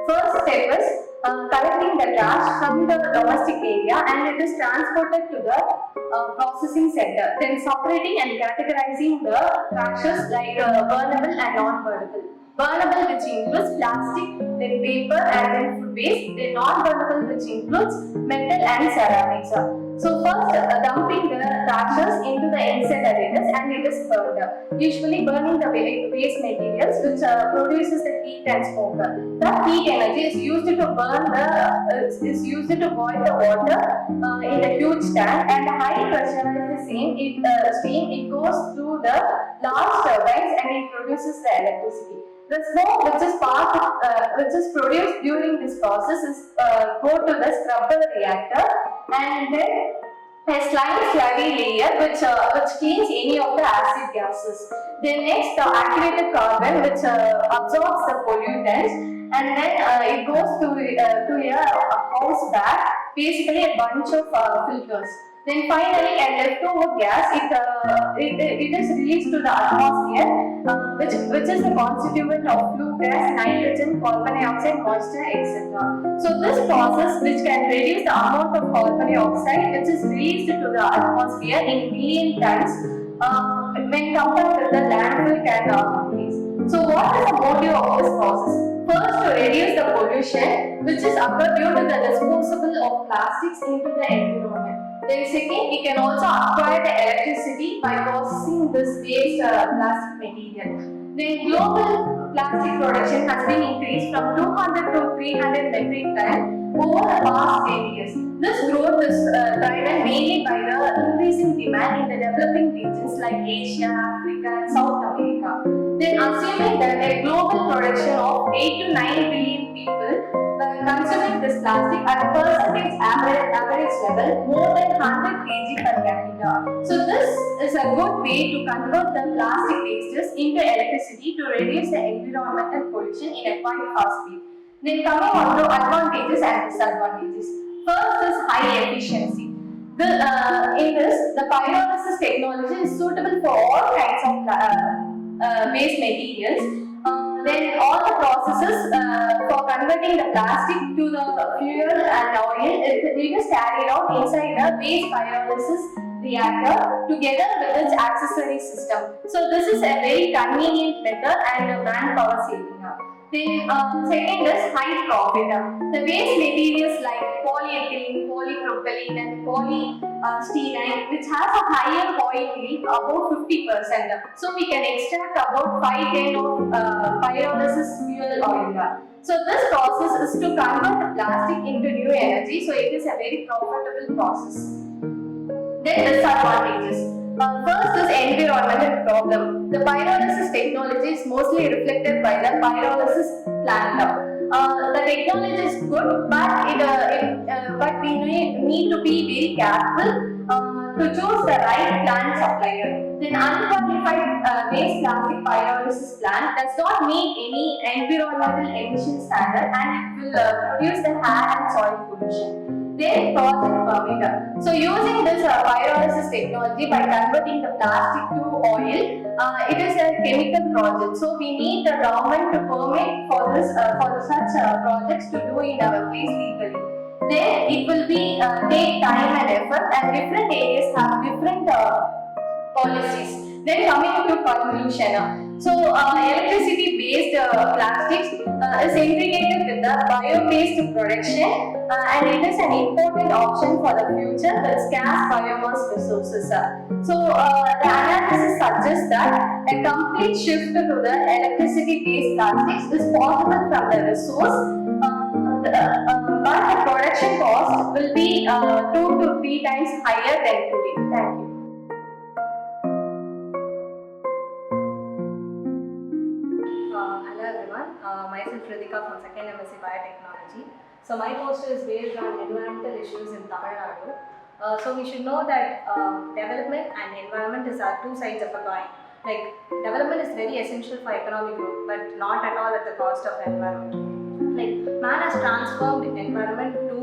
First step is collecting the trash from the domestic area, and it is transported to the processing center, then separating and categorizing the trashes like burnable and non-burnable. Burnable, which includes plastic, then paper, and then food waste, then non-burnable, which includes metal and ceramics. So first, dumping the trashes into the incinerators, and it is burned. Usually burning the waste materials, which produces the heat and smoke. That heat energy is used to burn is used to boil the water in a huge tank, and high pressurized steam it goes through the large turbines, and it produces the electricity. The smoke which is produced during this process is go to the scrubber reactor, and then a slurry layer which cleans any of the acid gases. Then next, the activated carbon which absorbs the pollutants, and then it goes to a house bag, basically a bunch of filters. Then finally, a leftover gas, it is released to the atmosphere, which is the constituent of flue gas, nitrogen, carbon dioxide, moisture, etc. So this process, which can reduce the amount of carbon dioxide which is released to the atmosphere in million tons when compared with the landfill can release. So what is the motive of this process? First, to reduce the pollution which is occurred due to the disposal of plastics into the environment. Then second, we can also acquire the electricity by processing this waste plastic material. Then global plastic production has been increased from 200 to 300 metric tons over the past 10 years. This growth is driven mainly by the increasing demand in the developing regions like Asia, Africa, and South America. Then assuming that a global production of 8 to 9 billion people consuming this plastic at a percentage average level more than 100 kg per capita. So this is a good way to convert the plastic wastes into electricity to reduce the environmental pollution in a quite fast speed. Then coming on to advantages and disadvantages. First is high efficiency. In this, the pyrolysis technology is suitable for all kinds of waste materials. Then all the processes for converting the plastic to the fuel and oil it is carried out inside the waste pyrolysis reactor together with its accessory system. So this is a very convenient method and manpower saving. Then second is high profit. The waste materials like polyethylene, polypropylene, and polystyrene, which has a higher oil yield about 50%. So we can extract about 5 tons of pyrolysis fuel oil. So this process is to convert the plastic into new energy. So it is a very profitable process. Then disadvantages. First is environmental problem. The pyrolysis technology is mostly reflected by the pyrolysis plant. The technology is good, but we need to be very careful to choose the right plant supplier. Then unqualified waste plastic pyrolysis plant does not meet any environmental emission standard, and it will produce the air and soil pollution. Then project permit. So using this pyrolysis technology by converting the plastic to oil, it is a chemical project. So we need the government to permit for such projects to do in our place legally. Then it will be take time and effort, and different areas have different policies. Then coming to conclusion. So electricity-based plastics is integrated with the bio-based production, and it is an important option for the future with scarce biomass resources. So the analysis suggests that a complete shift to the electricity-based plastics is possible from the resource, but the production cost will be 2 to 3 times higher than today. Thank you. Hello everyone, myself Ritika from 2nd MSc Biotechnology. So my poster is based on environmental issues in Tamil Nadu. So we should know that development and environment is two sides of a coin. Like development is very essential for economic growth, but not at all at the cost of environment. Like man has transformed environment to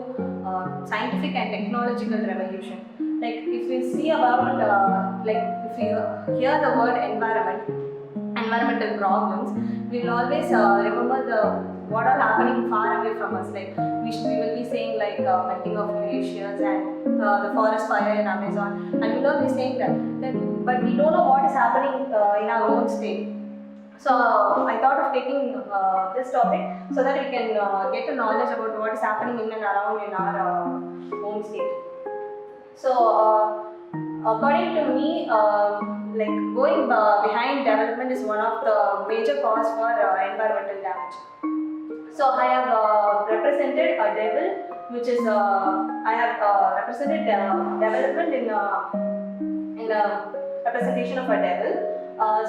scientific and technological revolution. Like if we see about, if we hear the word environmental problems, we will always remember what are happening far away from us. Like we will be saying like melting of glaciers and the forest fire in Amazon, and we will all be saying that, but we don't know what is happening in our own state. So I thought of taking this topic so that we can get a knowledge about what is happening in and around in our own state. So according to me, like going behind development is one of the major cause for environmental damage. So I have represented a devil, which is I have represented development in a representation of a devil.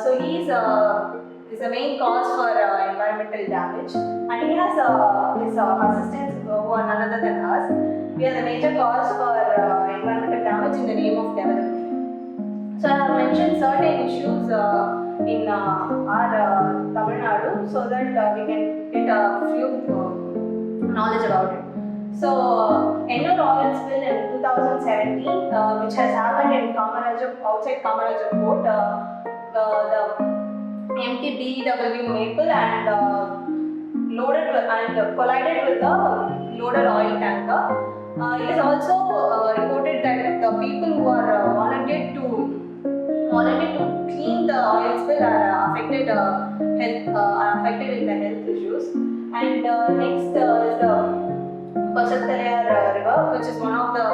So he is the main cause for environmental damage, and he has his assistants who are none other than us. We are the major cause for environmental damage in the name of development. So I have mentioned certain issues in our Tamil Nadu so that we can get a few knowledge about it. So Ennur oil spill in 2017, which has happened in Kamarajam, outside Kamarajam Port, the empty BEW Maple and collided with the loaded oil tanker. It is also reported that the people who are volunteered to clean the oil spill are affected in the health issues. And next is the Pashathalayar River, which is one of the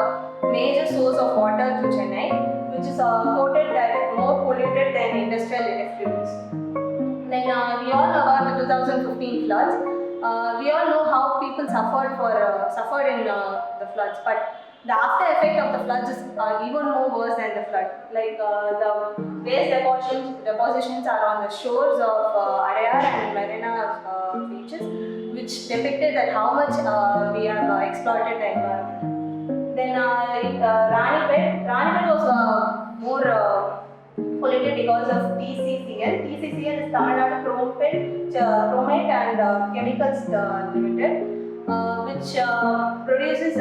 major source of water to Chennai, which is quoted that more polluted than industrial effluents. Then we all know about the 2015 floods. We all know how people suffered in the floods, but the after effect of the floods is even more worse than the flood. Like the waste depositions are on the shores of Adyar and Marina beaches, which depicted that how much we have exploited the environment. Then Ranipet was more polluted because of TCCL. TCCL is Tamil Nadu Chromate and Chemicals Limited, which produces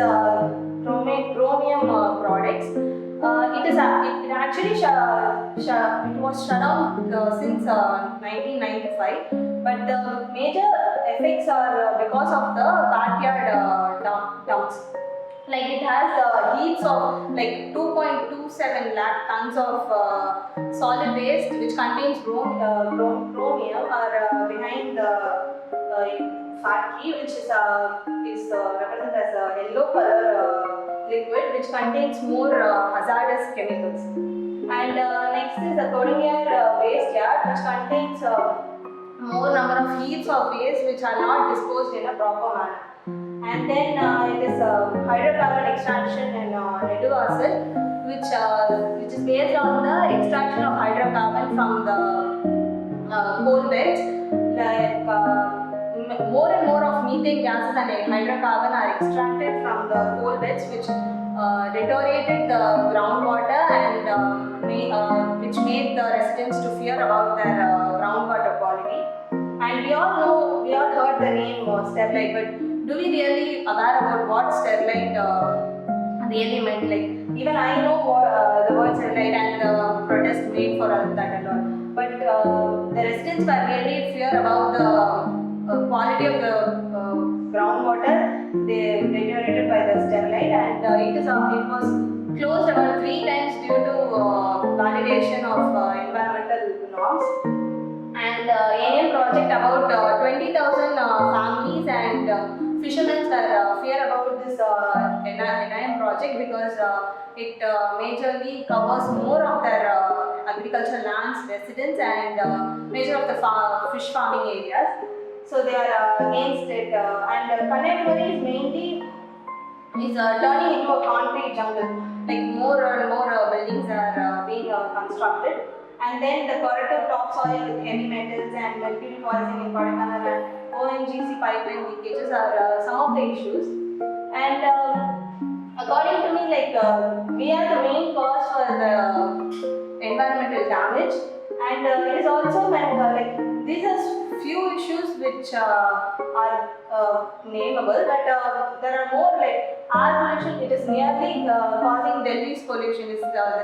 chromium products. It actually it was shut down since 1995, but the major effects are because of the backyard dumps. Like it has heaps of like 2.27 lakh tons of solid waste which contains chromium are behind the factory, which is represented as a yellow color liquid which contains more hazardous chemicals. And next is the Kodingar waste yard, which contains more number of heaps of waste which are not disposed in a proper manner. And then it is hydrocarbon extraction in Neduvasal, which is based on the extraction of hydrocarbon from the coal beds. Like more and more of methane gases and hydrocarbon are extracted from the coal beds, which deteriorated the groundwater and which made the residents to fear about their groundwater quality. And we all heard the name Sterlite, but do we really aware about what Sterlite really meant? Like even I know what, the word Sterlite and the protest made for that and all, but the residents were really fear about the quality of the groundwater. They deteriorated by the Sterlite, and it was closed about 3 times due to validation of environmental norms. And ANM project, about 20,000 families and fishermen are fear about this NIM project because it majorly covers more of their agricultural lands, residents, and major of the fish farming areas. So they are against it. And Kanyakumari is mainly turning into a concrete jungle. Like more and more buildings are being constructed. And then the corrosive topsoil with heavy metals and mercury poisoning in Kodaikanal and ONGC pipeline leakages are some of the issues. And according to me, like we are the main cause for the environmental damage, and it is also like these are few issues which are nameable, but there are more like air pollution. It is nearly causing Delhi's pollution. The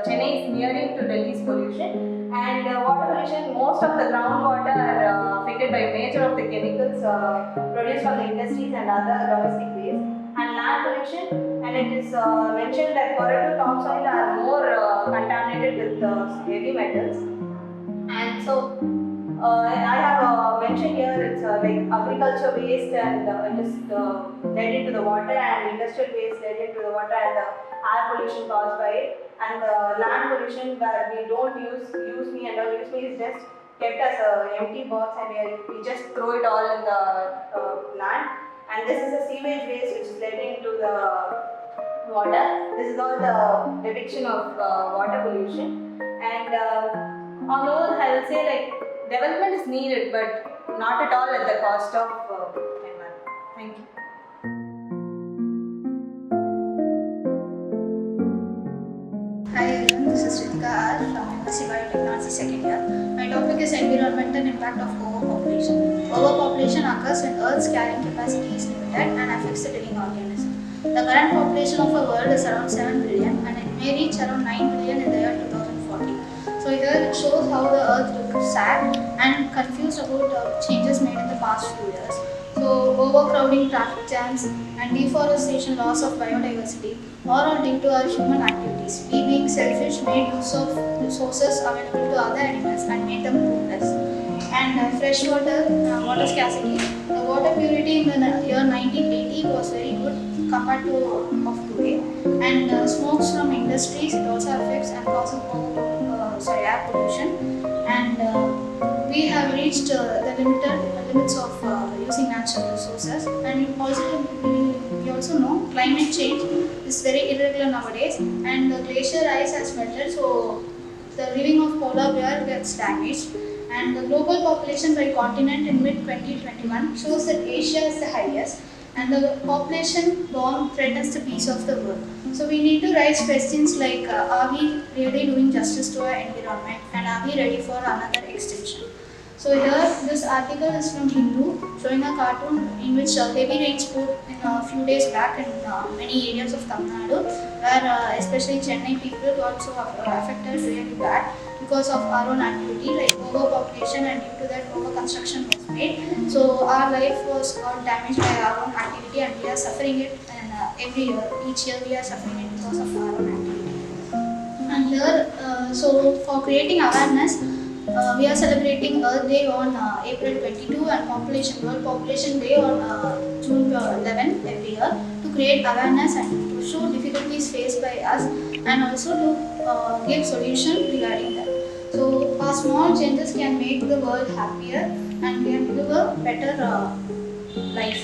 Chennai is nearing to Delhi's pollution. And water pollution, most of the groundwater are affected by major of the chemicals produced from the industries and other domestic waste. And land pollution, and it is mentioned that corridor topsoil are more contaminated with heavy metals. And so I have mentioned here it's like agriculture waste and just led into the water, and industrial waste led into the water, and the air pollution caused by it, and the land pollution where we don't use me and all. Use me is just kept as a empty box, and we just throw it all in the land. And this is a sewage waste which is led into the water. This is all the depiction of water pollution. And on the whole, I will say like development is needed, but not at all at the cost of environment. Thank you. Hi everyone, this is Ritika R from MSc Biotechnology second year. My topic is environmental impact of overpopulation. Overpopulation occurs when Earth's carrying capacity is limited and affects the living organism. The current population of our world is around 7 billion and it may reach around 9 billion in the year 2040. So here it shows how the Earth looks sad and confused about changes made in the past few years. So overcrowding, traffic jams and deforestation, loss of biodiversity are all due to our human activities. We being selfish made use of resources available to other animals and made them homeless. And freshwater, water scarcity. The water purity in the year 1980 was very good compared to of today. And smokes from industries, it also affects and causes air pollution. And we have reached the limits of using natural resources. And we also know climate change is very irregular nowadays, and the glacier ice has melted, so the living of polar bear gets damaged. And the global population by continent in mid-2021 shows that Asia is the highest, and the population bomb threatens the peace of the world. So we need to raise questions like, are we really doing justice to our environment, and are we ready for another extinction? So here, this article is from Hindu, showing a cartoon in which heavy rains poured in a few days back in many areas of Tamil Nadu, where especially Chennai people got so affected really bad because of our own activity, like overpopulation, and due to that overconstruction was made. So our life was got damaged by our own activity, and we are suffering it. And every year, each year, we are suffering it because of our own activity. And here, so for creating awareness, we are celebrating Earth Day on April 22 and World Population Day on June 11 every year to create awareness and to show difficulties faced by us, and also to give solutions regarding that. So our small changes can make the world happier and can live a better life.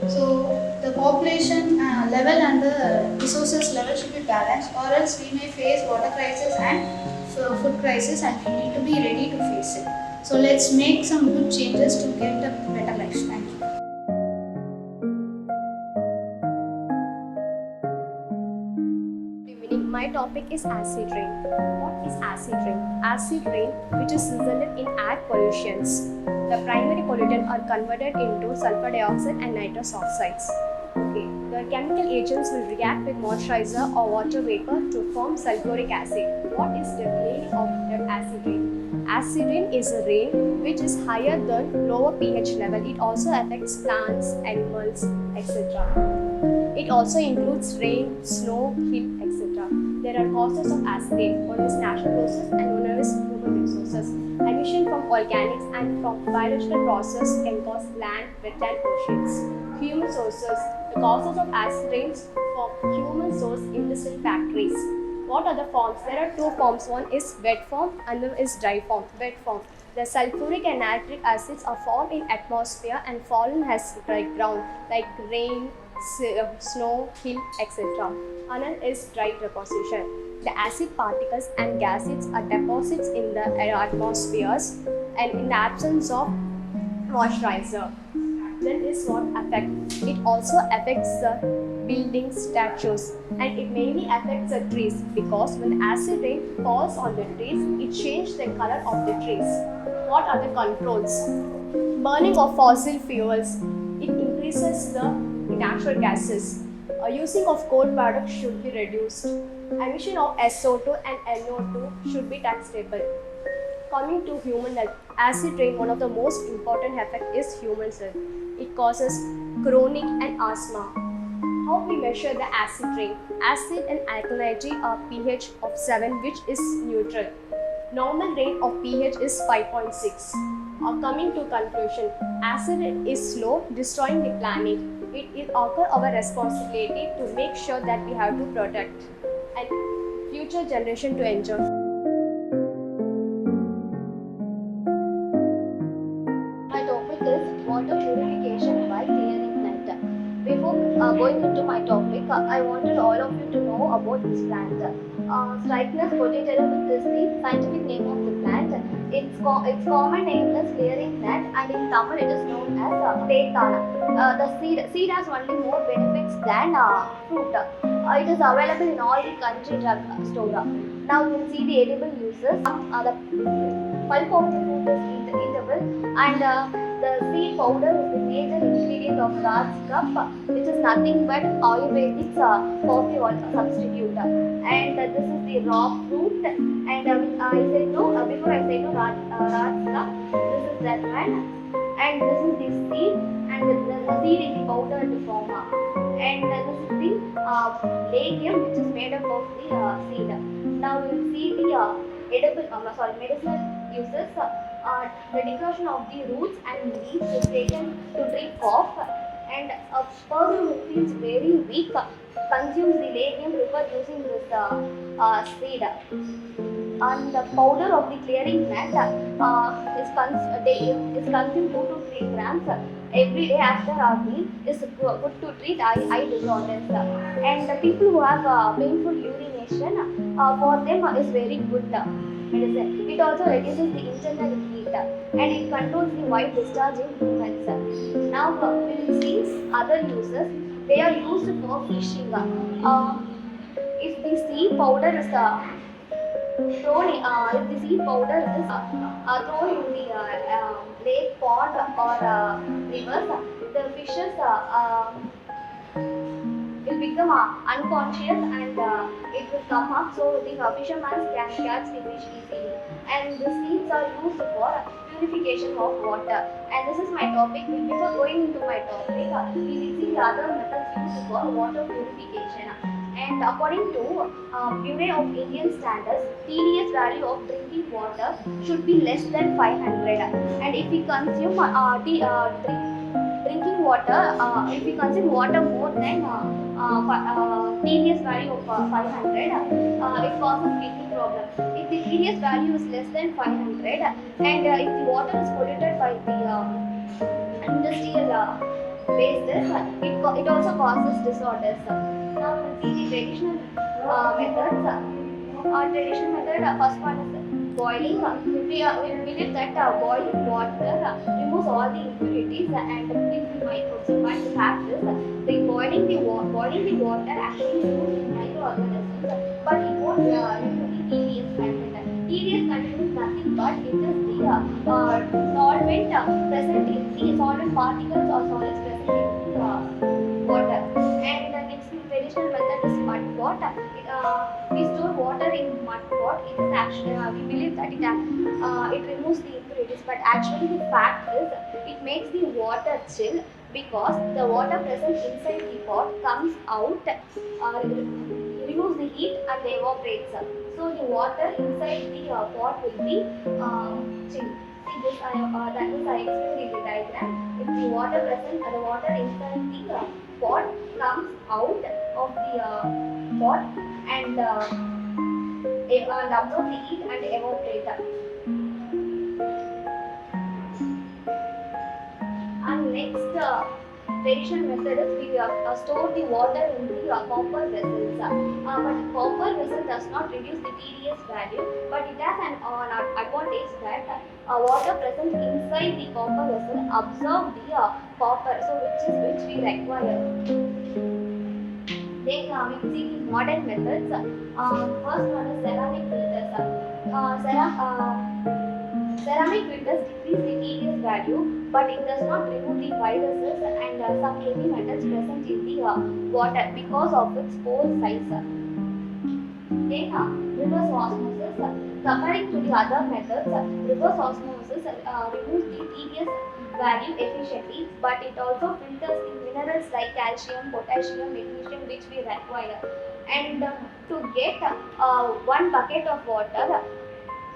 So the population level and the resources level should be balanced, or else we may face water crisis and food crisis, and we need to be ready to face it. So let's make some good changes to get a better life. Thank you. Good evening. My topic is acid rain. What is acid rain? Acid rain, which is resulted in air pollutions. The primary pollutants are converted into sulfur dioxide and nitrous oxides. Okay. The chemical agents will react with moisturizer or water vapor to form sulfuric acid. What is the meaning of the acid rain? Acid rain is a rain which is higher than lower pH level. It also affects plants, animals, etc. It also includes rain, snow, hill, etc. There are causes of acid rain. One is natural causes and one is human resources. Emission from organics and from biological process can cause land, wetland, oceans. Human sources. The causes of acid rains from human source industrial factories. What are the forms? There are two forms. One is wet form and one is dry form. Wet form. The sulfuric and nitric acids are formed in atmosphere and fallen as dry ground like rain, snow, hill, etc. Another is dry deposition. The acid particles and gases are deposits in the atmospheres and in the absence of moisturizer. That is what affects. It also affects the buildings, statues, and it mainly affects the trees because when acid rain falls on the trees, it changes the color of the trees. What are the controls? Burning of fossil fuels. It increases the natural gases. Using of coal products should be reduced. Emission of SO2 and NO2 should be taxable. Coming to human health, acid rain, one of the most important effect is human health. It causes chronic and asthma. How we measure the acid rain? Acid and alkalinity are pH of 7, which is neutral. Normal range of pH is 5.6. Coming to conclusion, acid rain is slow, destroying the planet. It is our responsibility to make sure that we have to protect and future generation to enjoy. My topic is water purification by clearing plant. Before going into my topic, I wanted all of you to know about this plant. Strychnus potatorium is the scientific name of the plant. Its common name is clearing plant, and in Tamil it is known as Tetana. The seed has only more benefits than fruit. It is available in all the country drug store. Now we will see the edible uses. The pulp of the fruit is eatable, and the seed powder is the major ingredient of Raj's cup, which is nothing but Ayurvedic coffee substitute. And this is the raw fruit. And I said no, before I said no, Raj's cup. This is that one. And this is the seed, and the seed is the powdered form. And this is the legume, which is made up of the seed. Now we will see the medicinal uses. The decoction of the roots and leaves is taken to treat cough, and a person who feels very weak consumes the legume preferred using this seed. And the powder of the clearing plant is consumed 2 to 3 grams every day after our meal. Is good to treat eye disorders. And the people who have painful urination, for them is very good medicine. It also reduces the internal heat, and it controls the white discharge in humans. Now we will see other uses. They are used for fishing. If the seed powder is thrown in the lake, pond or rivers, the fishes will become unconscious, and it will come up, so the fisherman can catch the fish easily. And the seeds are used for purification of water. And this is my topic. Before going into my topic, we will see the other methods used for water purification. And according to Bureau of Indian Standards, TDS value of drinking water should be less than 500. And if we consume drinking water, if we consume water more than TDS value of 500, it causes kidney problem. If the TDS value is less than 500, and if the water is polluted by the industrial wastes, it also causes disorders. Now we'll see the traditional methods. Traditional method, first one is boiling. We believe that boiling water removes all the impurities and kills the microbes. But the fact is, boiling the water actually removes the microorganisms, but it won't remove the TDS content. TDS content is nothing but it is the solvent present in the solvent particles or solids present in the water. And the next traditional method is mud pot. We store water in mud pot. It is actually we believe that it removes the impurities, but actually the fact is it makes the water chill, because the water present inside the pot comes out, removes the heat and evaporates. So the water inside the pot will be chill. See this, I explained in the diagram. If the water inside the pot comes out of the pot and absorb the heat and evaporate. And next traditional method is we store the water in the copper vessels. But copper vessel does not reduce the TDS value, but it has an advantage that water present inside the copper vessel absorb the copper, so which we require. Then we will see the modern methods. First one is ceramic filters. Ceramic filters decrease the TDS value, but it does not remove the viruses and some heavy metals present in the water because of its pore size. Then reverse osmosis. Comparing to the other methods, reverse osmosis removes the tedious value efficiently, but it also filters the minerals like calcium, potassium, magnesium which we require. And to get 1 bucket of water,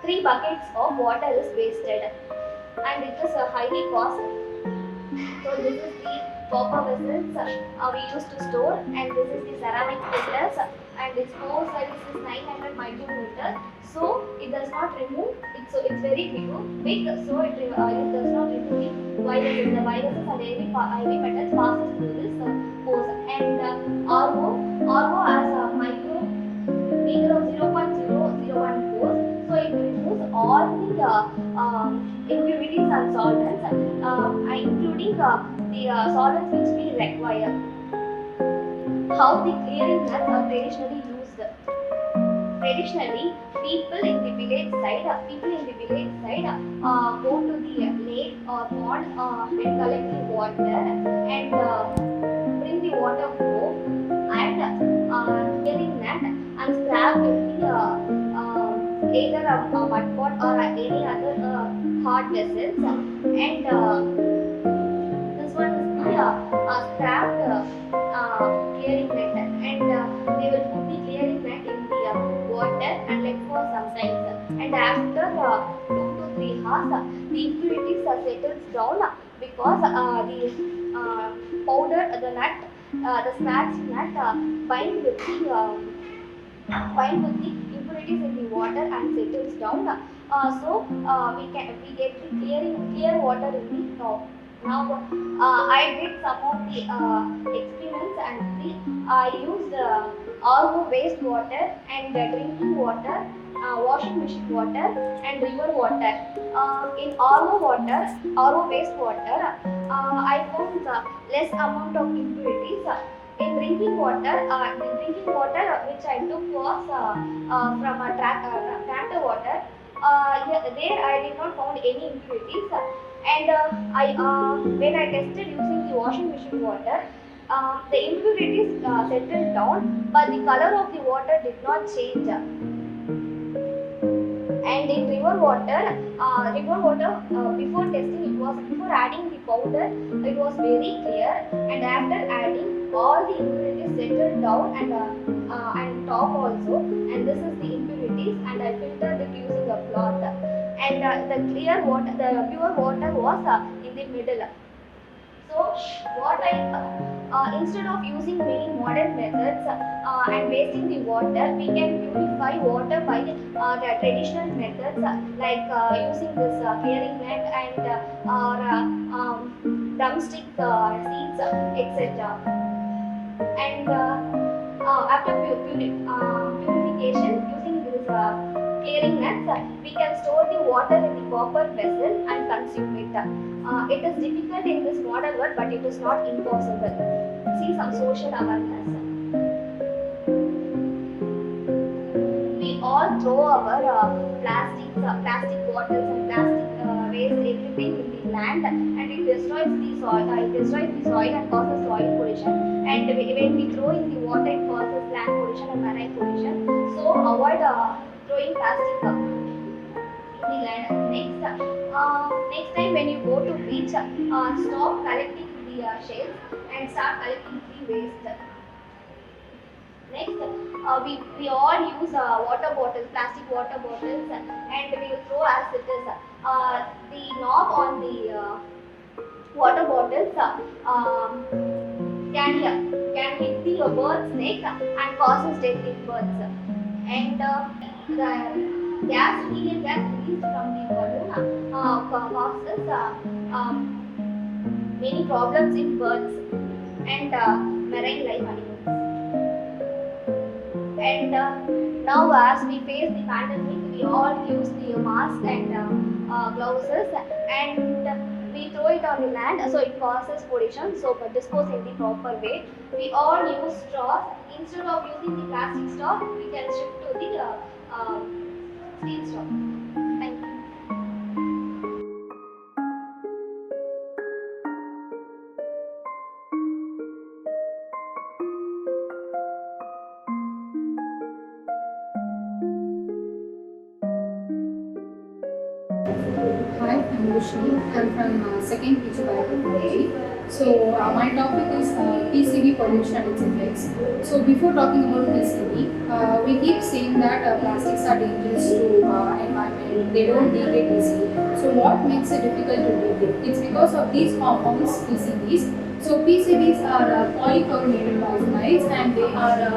3 buckets of water is wasted, and it is highly costly. So this is the copper vessels we used to store, and this is the ceramic filters, and its pore size is 900 micrometer. So it does not remove it. So it's very big. So it does not remove the viruses. The viruses and heavy metals passes through this pores. And RO has a micro meter of 0.001 pores. So it removes all the impurities and solvents, including the solvents which we require. How the clearing nets are traditionally used. Traditionally, people in the village side go to the lake or pond and collect the water and bring the water home and clearing net and scrap with the either a mud pot or any other hard vessels, and this one is the scrapped clearing net, and they will put the clearing net in the water and let for some time, and after 2 to 3 hours the impurities are settled down because the powder, the nut, the scratched nut bind with the impurities in the water and settles down. So we get the clear water in the top. Now I did some of the experiments, and I used RO wastewater and drinking water, washing machine water and river water. In RO wastewater, I found less amount of impurities. In drinking water, which I took was from a tractor water. There I did not found any impurities, and when I tested using the washing machine water, the impurities settled down, but the color of the water did not change. And in river water, before testing, before adding the powder, it was very clear, and after adding, all the impurities settled down and top also, and this is the impurities, and I filtered it using a cloth, and the pure water was in the middle. So what instead of using many modern methods and wasting the water, we can purify water by the traditional methods like using this clearing net and drumstick seeds, etc. And after purification, using this clearing nets, we can store the water in the copper vessel and consume it. It is difficult in this modern world, but it is not impossible. See some social awareness. We all throw our plastic bottles and plastic waste, everything in the land, and it destroys the soil. And causes soil pollution. And when we throw in the water, it causes land pollution and marine pollution. So avoid throwing plastic in the land. Next time when you go to beach, stop collecting the shells and start collecting the waste. Next, we all use water bottles, plastic water bottles, and we will throw as it is. The knob on the water bottles can hit the bird's neck and causes death in birds. And the helium gas released from the balloon causes many problems in birds and marine life animals. And now, as we face the pandemic, we all use the mask and gloves, and we throw it on the land, so it causes pollution. So, but dispose in the proper way. We all use straws. Instead of using the plastic straw, we can shift to the steel straw. Thank you. Roshni. I'm from second PG Biotechnology. So my topic is PCB pollution and its effects. So before talking about PCB, we keep saying that plastics are dangerous to environment. They don't degrade easily. So what makes it difficult to degrade? It's because of these compounds, PCBs. So PCBs are polychlorinated bisonides, and they are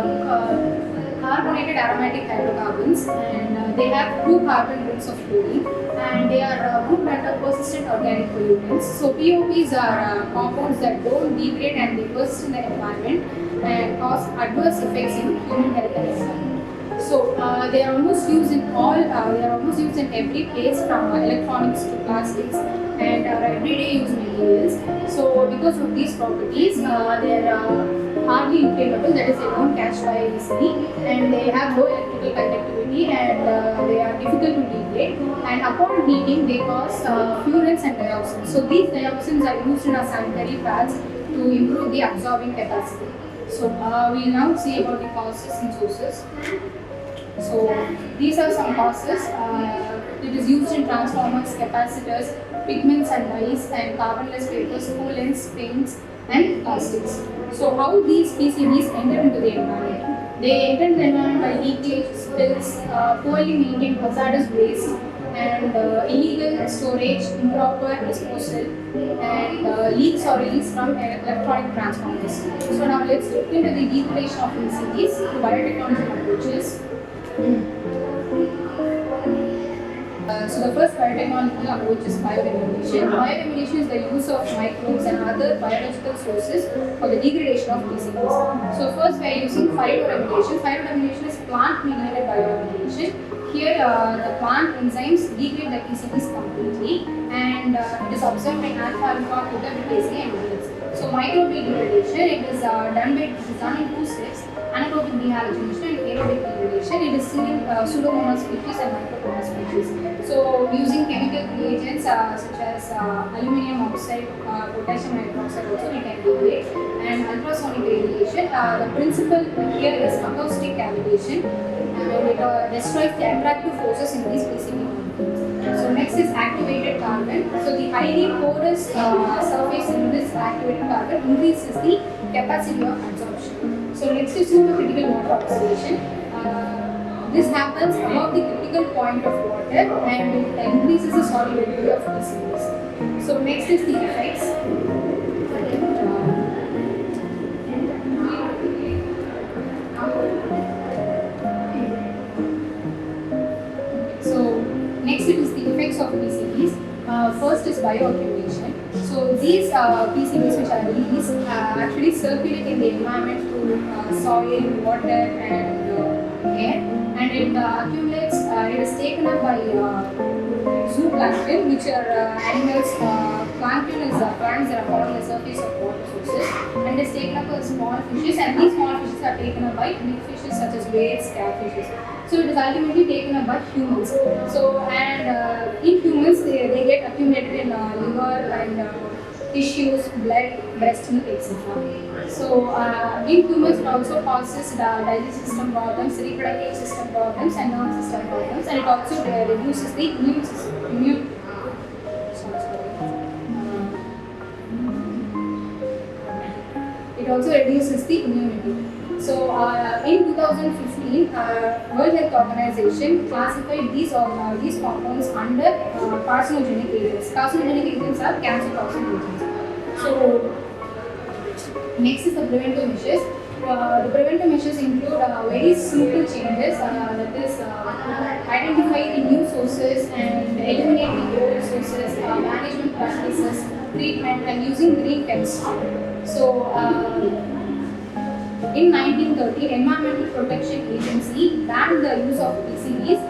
carbonated aromatic hydrocarbons, and they have 2 carbon rings of chlorine, and they are good matter persistent organic pollutants. So POPs are compounds that don't degrade and they persist in the environment and cause adverse effects in human health and environment. So they are almost used in every place, from electronics to plastics and everyday use materials. So because of these properties, they are hardly inflammable, that is, they don't catch fire easily, and they have low electrical conductivity, and they are difficult to degrade, and upon heating they cause furans and dioxins. So these dioxins are used in our sanitary pads to improve the absorbing capacity. So we will now see about the causes and sources. So these are some causes. It is used in transformers, capacitors, pigments and dyes, and carbonless papers, coolants, paints, and plastics. So how these PCBs enter into the environment? They enter the environment by leakage, spills, poorly maintained hazardous waste, and illegal storage, improper disposal, and leaks or release from electronic transformers. So now let's look into the degradation of PCBs through biotechnology approaches. So the first biotechnological approach is bioremediation. Bioremediation is the use of microbes and other biological sources for the degradation of PCBs. So first we are using phytoremediation. Phytoremediation is plant-mediated bioremediation. Here the plant enzymes degrade the PCBs completely, and it is observed in alpha-alpha, beta-beta and others. So microbial degradation, it is done in 2 steps: anaerobic dehalogenation and aerobic degradation. It is seen in pseudomonas species and micromonas species. So using chemical reagents such as aluminum oxide, potassium hydroxide also we can degrade, and ultrasonic radiation. The principle here is acoustic cavitation, and it destroys the attractive forces in these PCB molecules. So next is activated carbon. So the highly porous surface in this activated carbon increases the capacity of absorption. So next is supercritical water oxidation. This happens above the critical point of water, and it increases the solubility of PCBs. So next is the effects. So next it is the effects of PCBs. First is bioaccumulation. So these PCBs which are released actually circulate in the environment through soil, water, and air, and it accumulates. It is taken up by zooplankton, which are animals. Plankton is plants that are found on the surface of water sources, and it is taken up by small fishes, and these small fishes are taken up by big fishes such as whales, catfishes. So it is ultimately taken up by humans. So and in humans they get accumulated in liver and tissues, blood, breast milk, etc. So in humans it also causes digestive system problems, reproductive system problems, and nervous system problems, and it also reduces the it also reduces the immunity. So in 2015, World Health Organization classified these compounds under carcinogenic agents. Carcinogenic agents are cancer-causing agents. So next is the preventive measures. The preventive measures include very simple changes, that is identify the new sources and eliminate the old sources, management practices, treatment, and using green chemistry. So in 1930, Environmental Protection Agency banned the use of PCBs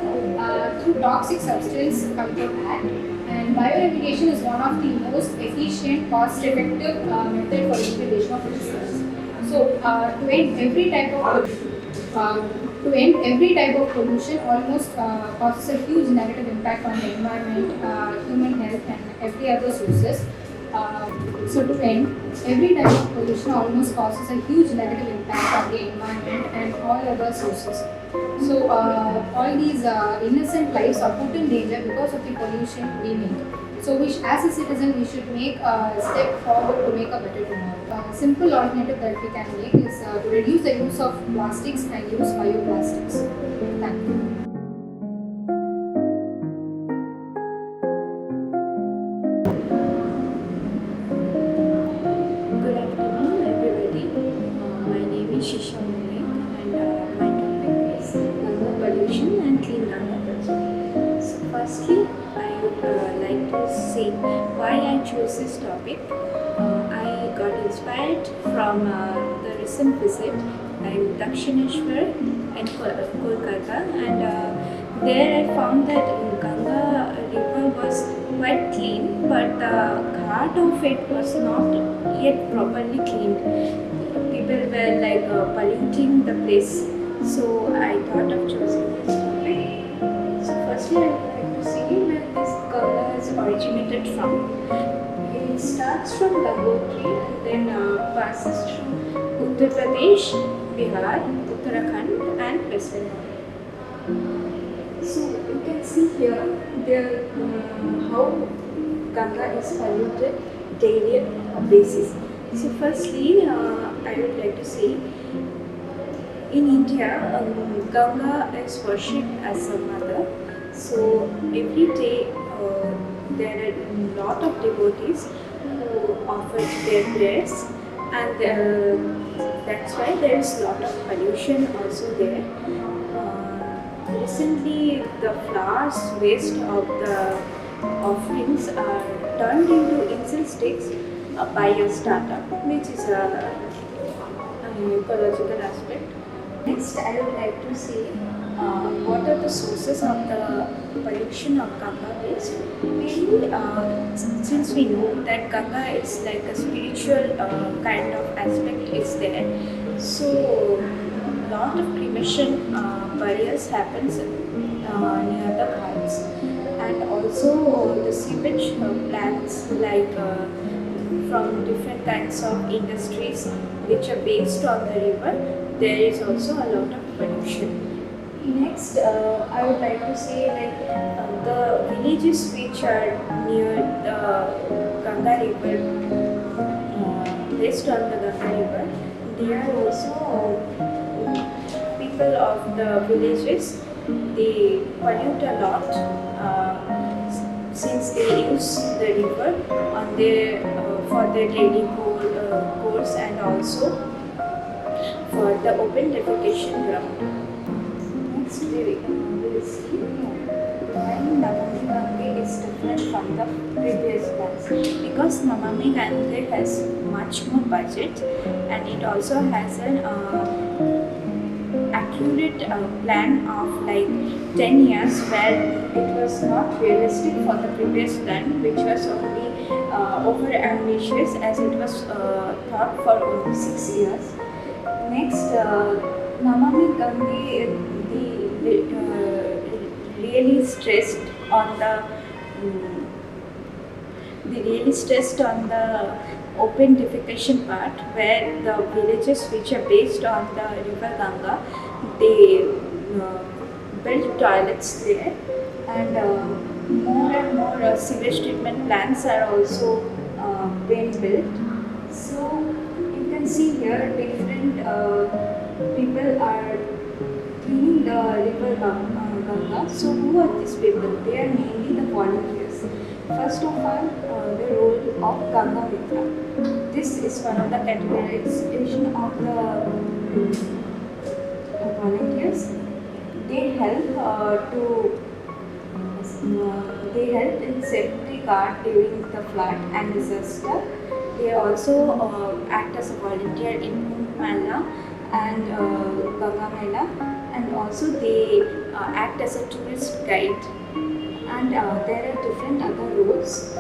through Toxic Substance Control Act, and bioremediation is one of the most efficient, cost-effective method for degradation of PCBs. So to end every type of pollution almost causes a huge negative impact on the environment, human health, and every other sources. So to end, every type of pollution almost causes a huge negative impact on the environment and all other sources. So all these innocent lives are put in danger because of the pollution we make. So as a citizen, we should make a step forward to make a better tomorrow. A simple alternative that we can make is to reduce the use of plastics and use bioplastics. Thank you. Good afternoon, everybody. My name is Shisha Mulek, and my topic is Ganga pollution and clean Ganga project. So, firstly, I would like to say why I chose this topic. I got inspired from the recent visit in Dakshineshwar in Kolkata, and there I found that Ganga river was quite clean, but the ghat of it was not yet properly cleaned. People were like polluting the place, so I thought of choosing this topic. So firstly, I would like to see where this Ganga is originated from. It starts from Gangotri and then passes through Uttar Pradesh, Bihar, Uttarakhand and West Bengal. So you can see here how Ganga is polluted daily basis. So firstly, I would like to say in India, Ganga is worshipped as a mother. So every day there are a lot of devotees who offer their prayers, and that's why there is a lot of pollution also there. Recently, the flowers waste of the offerings are turned into incense sticks by a startup, which is an ecological aspect. Next, I would like to say what are the sources of the pollution of Ganga waste. Mainly, since we know that Ganga is like a spiritual kind of aspect is there, so lot of cremation burials happens near the ghats, and also the sewage plants like from different kinds of industries which are based on the river, there is also a lot of pollution. Next, I would like to say like the villages which are near the Ganga river, based on the Ganga river, they are also people of the villages, they pollute a lot since they use the river on their for their daily course and also for the open defecation ground. Next, we will see why Namami Gange is different from the previous plans, because Namami Gange has much more budget and it also has an accurate plan of like 10 years, where it was not realistic for the previous plan, which was only over ambitious as it was thought for only 6 years. Next, Namami Gange really stressed on the open defecation part, where the villages which are based on the river Ganga, they built toilets there, and more and more sewage treatment plants are also being built. So you can see here different people are cleaning the river Ganga. So who are these people? They are mainly the volunteers. First of all, the role of Ganga Mitra. This is one of the categorization of the volunteers. They help in safety guard during the flood and disaster. They also act as a volunteer in Kumbh Mela and Ganga Mela, and also they act as a tourist guide. And there are different other roles.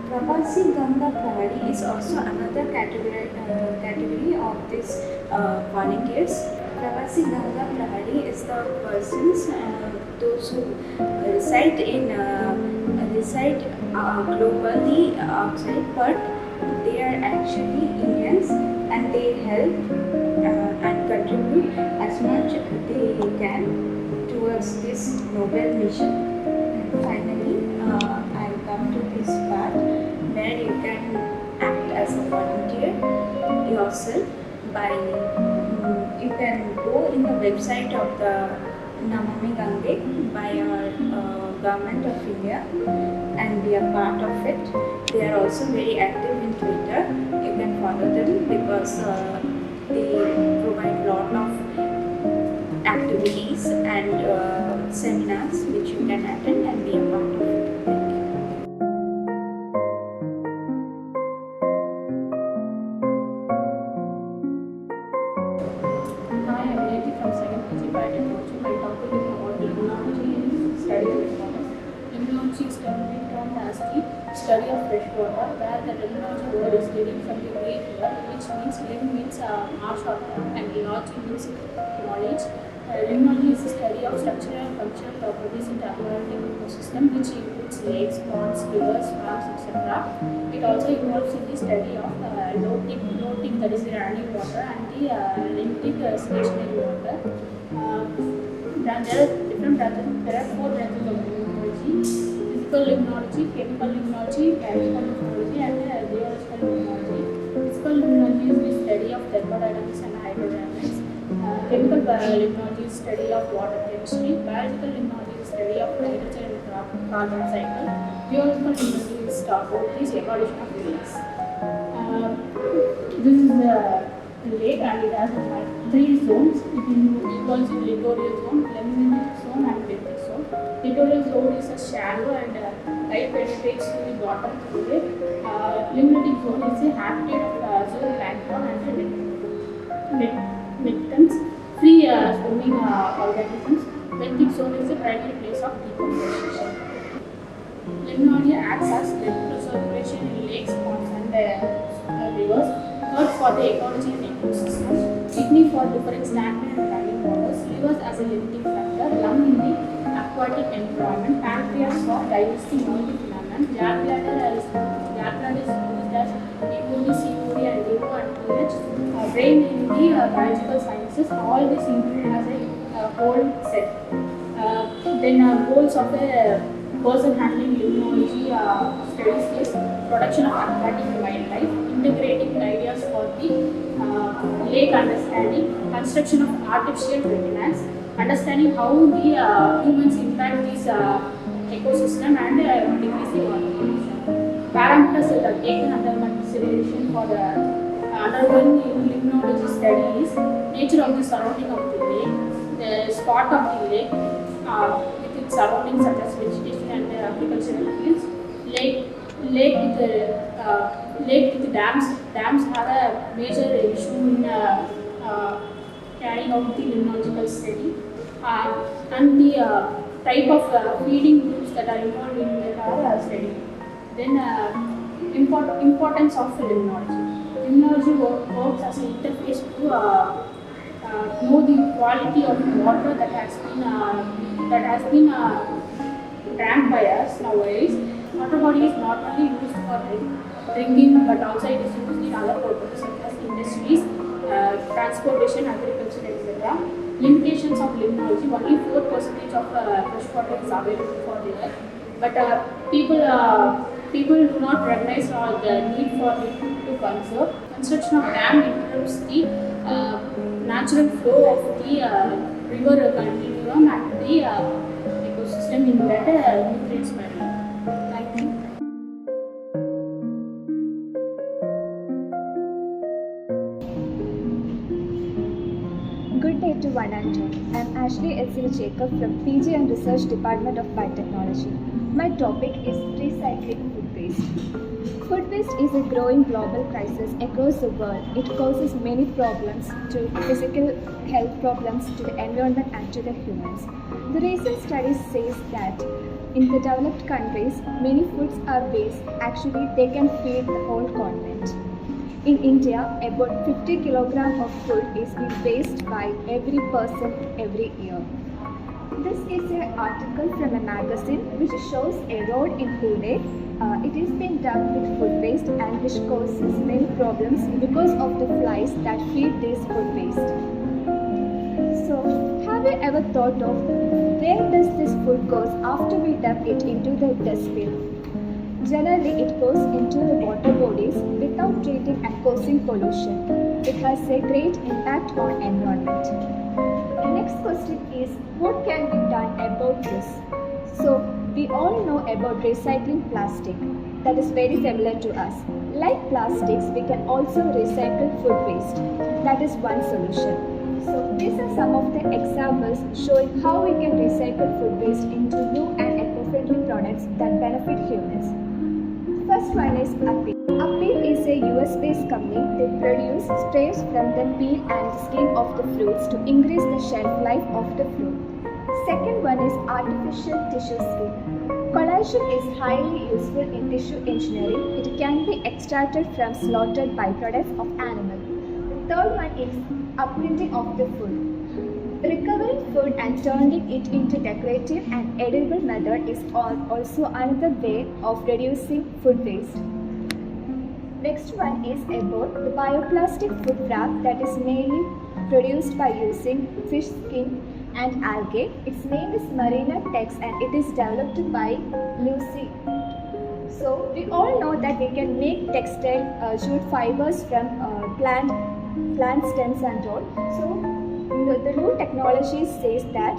Pravasi Ganga Prahari is also another category of these volunteers. Pravasi Ganga Prahari is the persons, those who reside globally outside, but they are actually Indians, and they help and contribute as much they can towards this noble mission. And finally, I am educate yourself by you can go in the website of the Namami Gange by our government of India and be a part of it. They are also very active in Twitter. You can follow them because they provide lot of activities and seminars which you can attend and be a part of it. Thank you. Hi, I'm Neti from 2nd PG Biotechnology. My topic is about limnology and study of limnology. Limnology is generally termed as the study of fresh water, where the limnology word is derived from the Greek word, which means lim means marsh or pond and logy means knowledge. Limnology is the study of structural and functional properties in the aquatic ecosystem, which includes lakes, ponds, rivers, swamps, etc. It also involves in the study of low-tech, that is the running water, and the lymphatic stationary water. There are different branches. There are 4 branches of limnology: physical limnology, chemical limnology, biological limnology, and geological limnology. Physical limnology is the study of thermodynamics and hydrodynamics. Chemical limnology is study of water chemistry. Biological limnology is study of hydrogen and carbon cycle. Geological limnology is about the evolution of lakes. This is the lake and it has 3 zones. It involves in littoral zone, limnologic zone, and benthic zone. Littoral zone is a shallow and light penetrates to the bottom through it. Limnologic zone is a habitat of zooplankton and nectants, free swimming organisms. Benthic zone is the primary place of decomposition. Limnology acts as preservation in lakes, ponds, and rivers. Third, for the ecology and ecosystem. Kidney for different stagnant and running waters. Livers as a limiting factor. Lung in the aquatic environment. Pancreas for digesting multi-phenomenon. Gallbladder is used as EOD, COD, and DO and pH. Brain in the biological sciences. All this included as a whole set. Then goals of a person handling limnology studies is production of aquatic wildlife, integrating ideas for the lake understanding, construction of artificial wetlands, understanding how the humans impact this ecosystem, and decreasing water pollution. Parameters that are taken under consideration for the undergoing limnology study is nature of the surrounding of the lake, the spot of the lake with its surroundings such as vegetation and agricultural fields, lake with dams. Dams have a major issue in carrying out the limnological study, and the type of feeding groups that are involved in our study. Then importance of limnology. Limnology works as an interface to know the quality of water that has been drank by us nowadays. Water body is not only used for drinking, but also it is used in other purposes such as industries, transportation, agriculture, etc. Limitations of limnology: only 4% of fresh water is available for the earth, but people do not recognize the need for it to conserve. Construction of dam interrupts the natural flow of the river continuum and the ecosystem in that nutrients vary. Thank you. Good day to one and all. I am Ashley Elsie Jacob from PG and Research Department of Biotechnology. My topic is recycling food waste. Food waste is a growing global crisis across the world. It causes many problems to physical health problems to the environment and to the humans. The recent studies says that in the developed countries, many foods are waste. Actually, they can feed the whole continent. In India, about 50 kilograms of food is being wasted by every person every year. This is an article from a magazine which shows a road in Pune. It is being dumped with food waste and which causes many problems because of the flies that feed this food waste. So, have you ever thought of where does this food goes after we dump it into the dustbin? Generally, it goes into the water bodies without treating and causing pollution. It has a great impact on environment. The next question is, what can be done about this? So, we all know about recycling plastic. That is very familiar to us. Like plastics, we can also recycle food waste. That is one solution. So, these are some of the examples showing how we can recycle food waste into new and eco-friendly products that benefit humans. First one is Appeal. Appeal is a US-based company. They produce sprays from the peel and skin of the fruits to increase the shelf life of the fruit. Second one is artificial tissue skin. Collagen is highly useful in tissue engineering. It can be extracted from slaughtered byproducts of animals. The third one is upprinting of the food. Recovering food and turning it into decorative and edible method is also another way of reducing food waste. Next one is about the bioplastic food wrap that is mainly produced by using fish skin and algae. Its name is Marina Tex and it is developed by Lucy. So we all know that we can make textile jute fibers from plant stems and all. So the new technology says that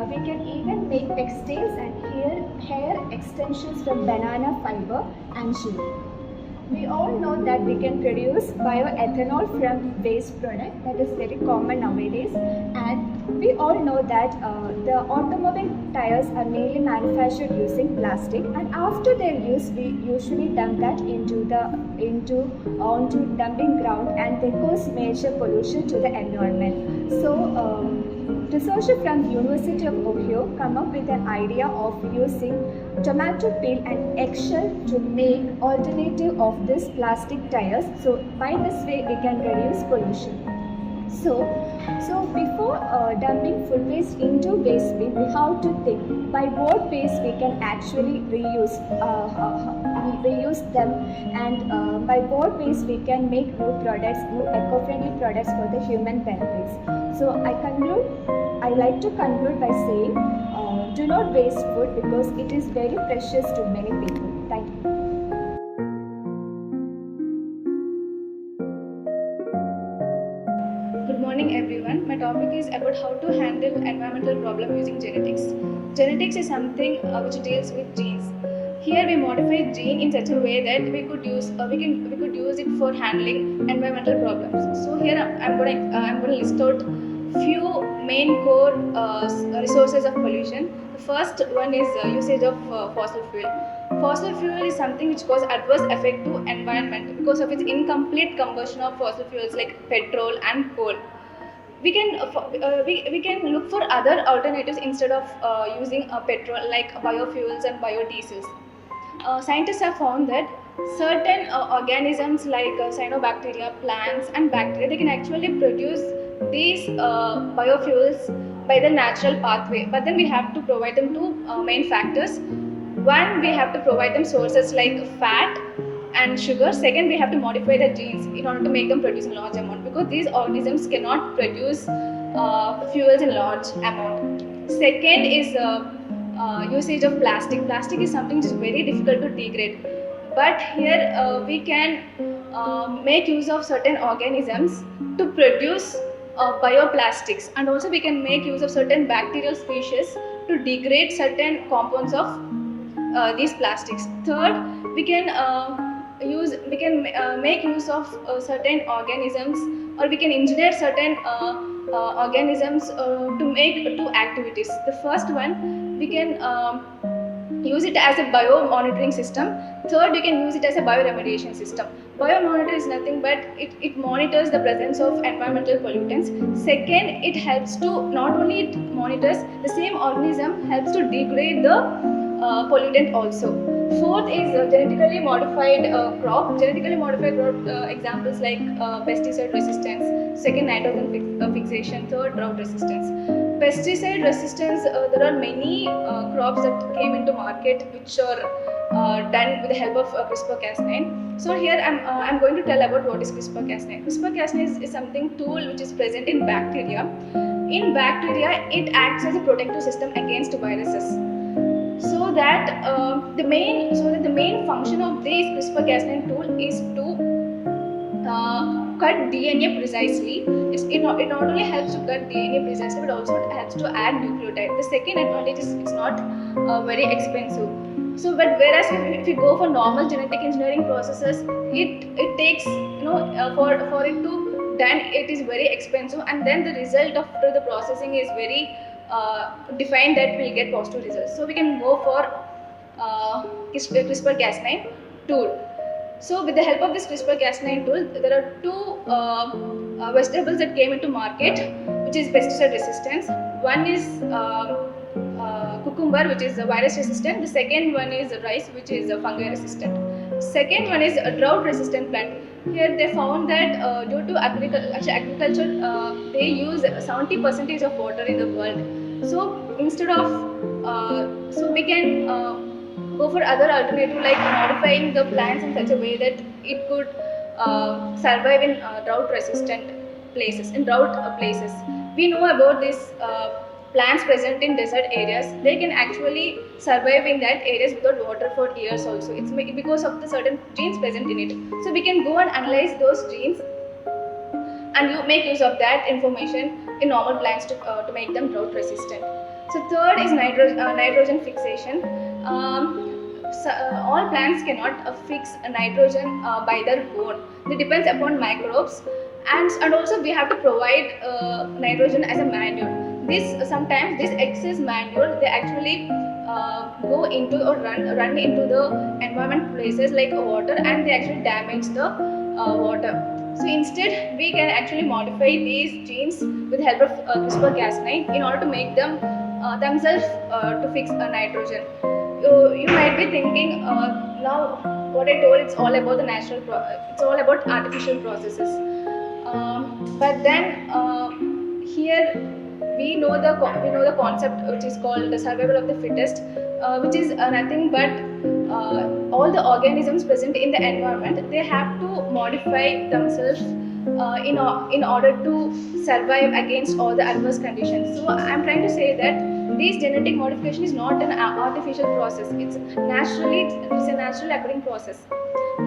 we can even make textiles and hair extensions from banana fiber and jute. We all know that we can produce bioethanol from waste product. That is very common nowadays. And we all know that the automobile tires are mainly manufactured using plastic. And after their use, we usually dump that onto dumping ground, and they cause major pollution to the environment. So researchers from the University of Ohio come up with an idea of using tomato peel and eggshell to make alternative of this plastic tires. So by this way we can reduce pollution. So before dumping food waste into waste bin, we have to think by what ways we can actually reuse them, and by what ways we can make new eco-friendly products for the human benefits. So I like to conclude by saying, do not waste food because it is very precious to many people. Thank you. Good morning everyone. My topic is about how to handle environmental problem using genetics. Genetics is something which deals with genes. Here we modify gene in such a way that we could use it for handling environmental problems. So here I'm going to list out few main core resources of pollution. The first one is usage of fossil fuel. Fossil fuel is something which causes adverse effect to environment because of its incomplete combustion of fossil fuels like petrol and coal. We can look for other alternatives instead of using petrol, like biofuels and biodiesels. Scientists have found that certain organisms like cyanobacteria, plants and bacteria, they can actually produce these biofuels by the natural pathway, but then we have to provide them two main factors. One, we have to provide them sources like fat and sugar. Second, we have to modify the genes in order to make them produce in large amount, because these organisms cannot produce fuels in large amount. Second is usage of plastic. Plastic is something which is very difficult to degrade, but here we can make use of certain organisms to produce bioplastics, and also we can make use of certain bacterial species to degrade certain compounds of these plastics. Third, we can make use of certain organisms, or we can engineer certain organisms to make two activities. The first one, we can use it as a bio-monitoring system. Third, you can use it as a bioremediation system. Biomonitor is nothing but it monitors the presence of environmental pollutants. Second, it helps to, not only it monitors, the same organism helps to degrade the pollutant also. Fourth is genetically modified crop. Genetically modified crop examples like pesticide resistance. Second, nitrogen fixation. Third, drought resistance. Pesticide resistance, there are many crops that came into market which are done with the help of CRISPR-Cas9. So here I'm going to tell about what is CRISPR-Cas9. CRISPR-Cas9 is something tool which is present in bacteria. In bacteria, it acts as a protective system against viruses. so that the main function of this CRISPR-Cas9 tool is to cut DNA precisely. It not only helps to cut DNA precisely, but also it helps to add nucleotide. The second advantage is it's not very expensive. So, but whereas if you go for normal genetic engineering processes, it takes for it to done, it is very expensive, and then the result after the processing is very defined that we'll get positive results. So we can go for CRISPR-Cas9 tool. So with the help of this CRISPR-Cas9 tool, there are two vegetables that came into market, which is pesticide resistance. One is cucumber, which is virus resistant. The second one is rice, which is fungi resistant. Second one is a drought resistant plant. Here they found that due to agriculture, they use 70% of water in the world. So instead of, so we can go for other alternative like modifying the plants in such a way that it could survive in drought resistant places, places. We know about these plants present in desert areas. They can actually survive in that areas without water for years also. It's because of the certain genes present in it. So we can go and analyze those genes and you make use of that information in normal plants to make them drought resistant. So third is nitrogen fixation. All plants cannot fix nitrogen by their own. It depends upon microbes, and also we have to provide nitrogen as a manure. Sometimes this excess manure they actually go into or run into the environment places like water, and they actually damage the water. So instead we can actually modify these genes with the help of CRISPR-Cas9 in order to make them themselves to fix nitrogen. You might be thinking now what I told, it's all about the it's all about artificial processes. But then here we know the concept which is called the survival of the fittest, which is nothing but all the organisms present in the environment, they have to modify themselves in order to survive against all the adverse conditions. So I'm trying to say that this genetic modification is not an artificial process. It's a naturally occurring process.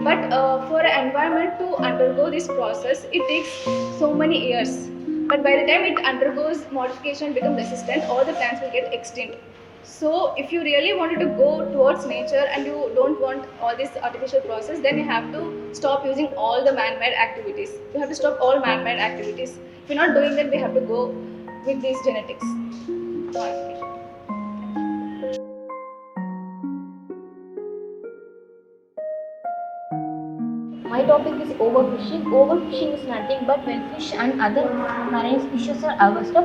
But for an environment to undergo this process, it takes so many years. But by the time it undergoes modification and becomes resistant, all the plants will get extinct. So if you really wanted to go towards nature and you don't want all this artificial process, then you have to stop using all the man-made activities. You have to stop all man-made activities. If you're not doing that, we have to go with these genetics modification. My topic is overfishing. Overfishing is nothing but when fish and other marine species are harvested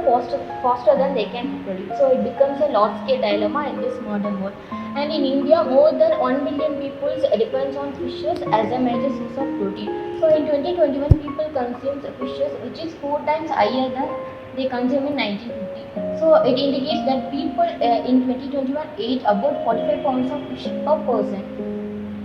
faster than they can reproduce. So it becomes a large-scale dilemma in this modern world. And in India, more than 1 million people depends on fishes as a major source of protein. So in 2021, people consume fishes which is 4 times higher than they consume in 1950. So it indicates that people in 2021 ate about 45 pounds of fish per person.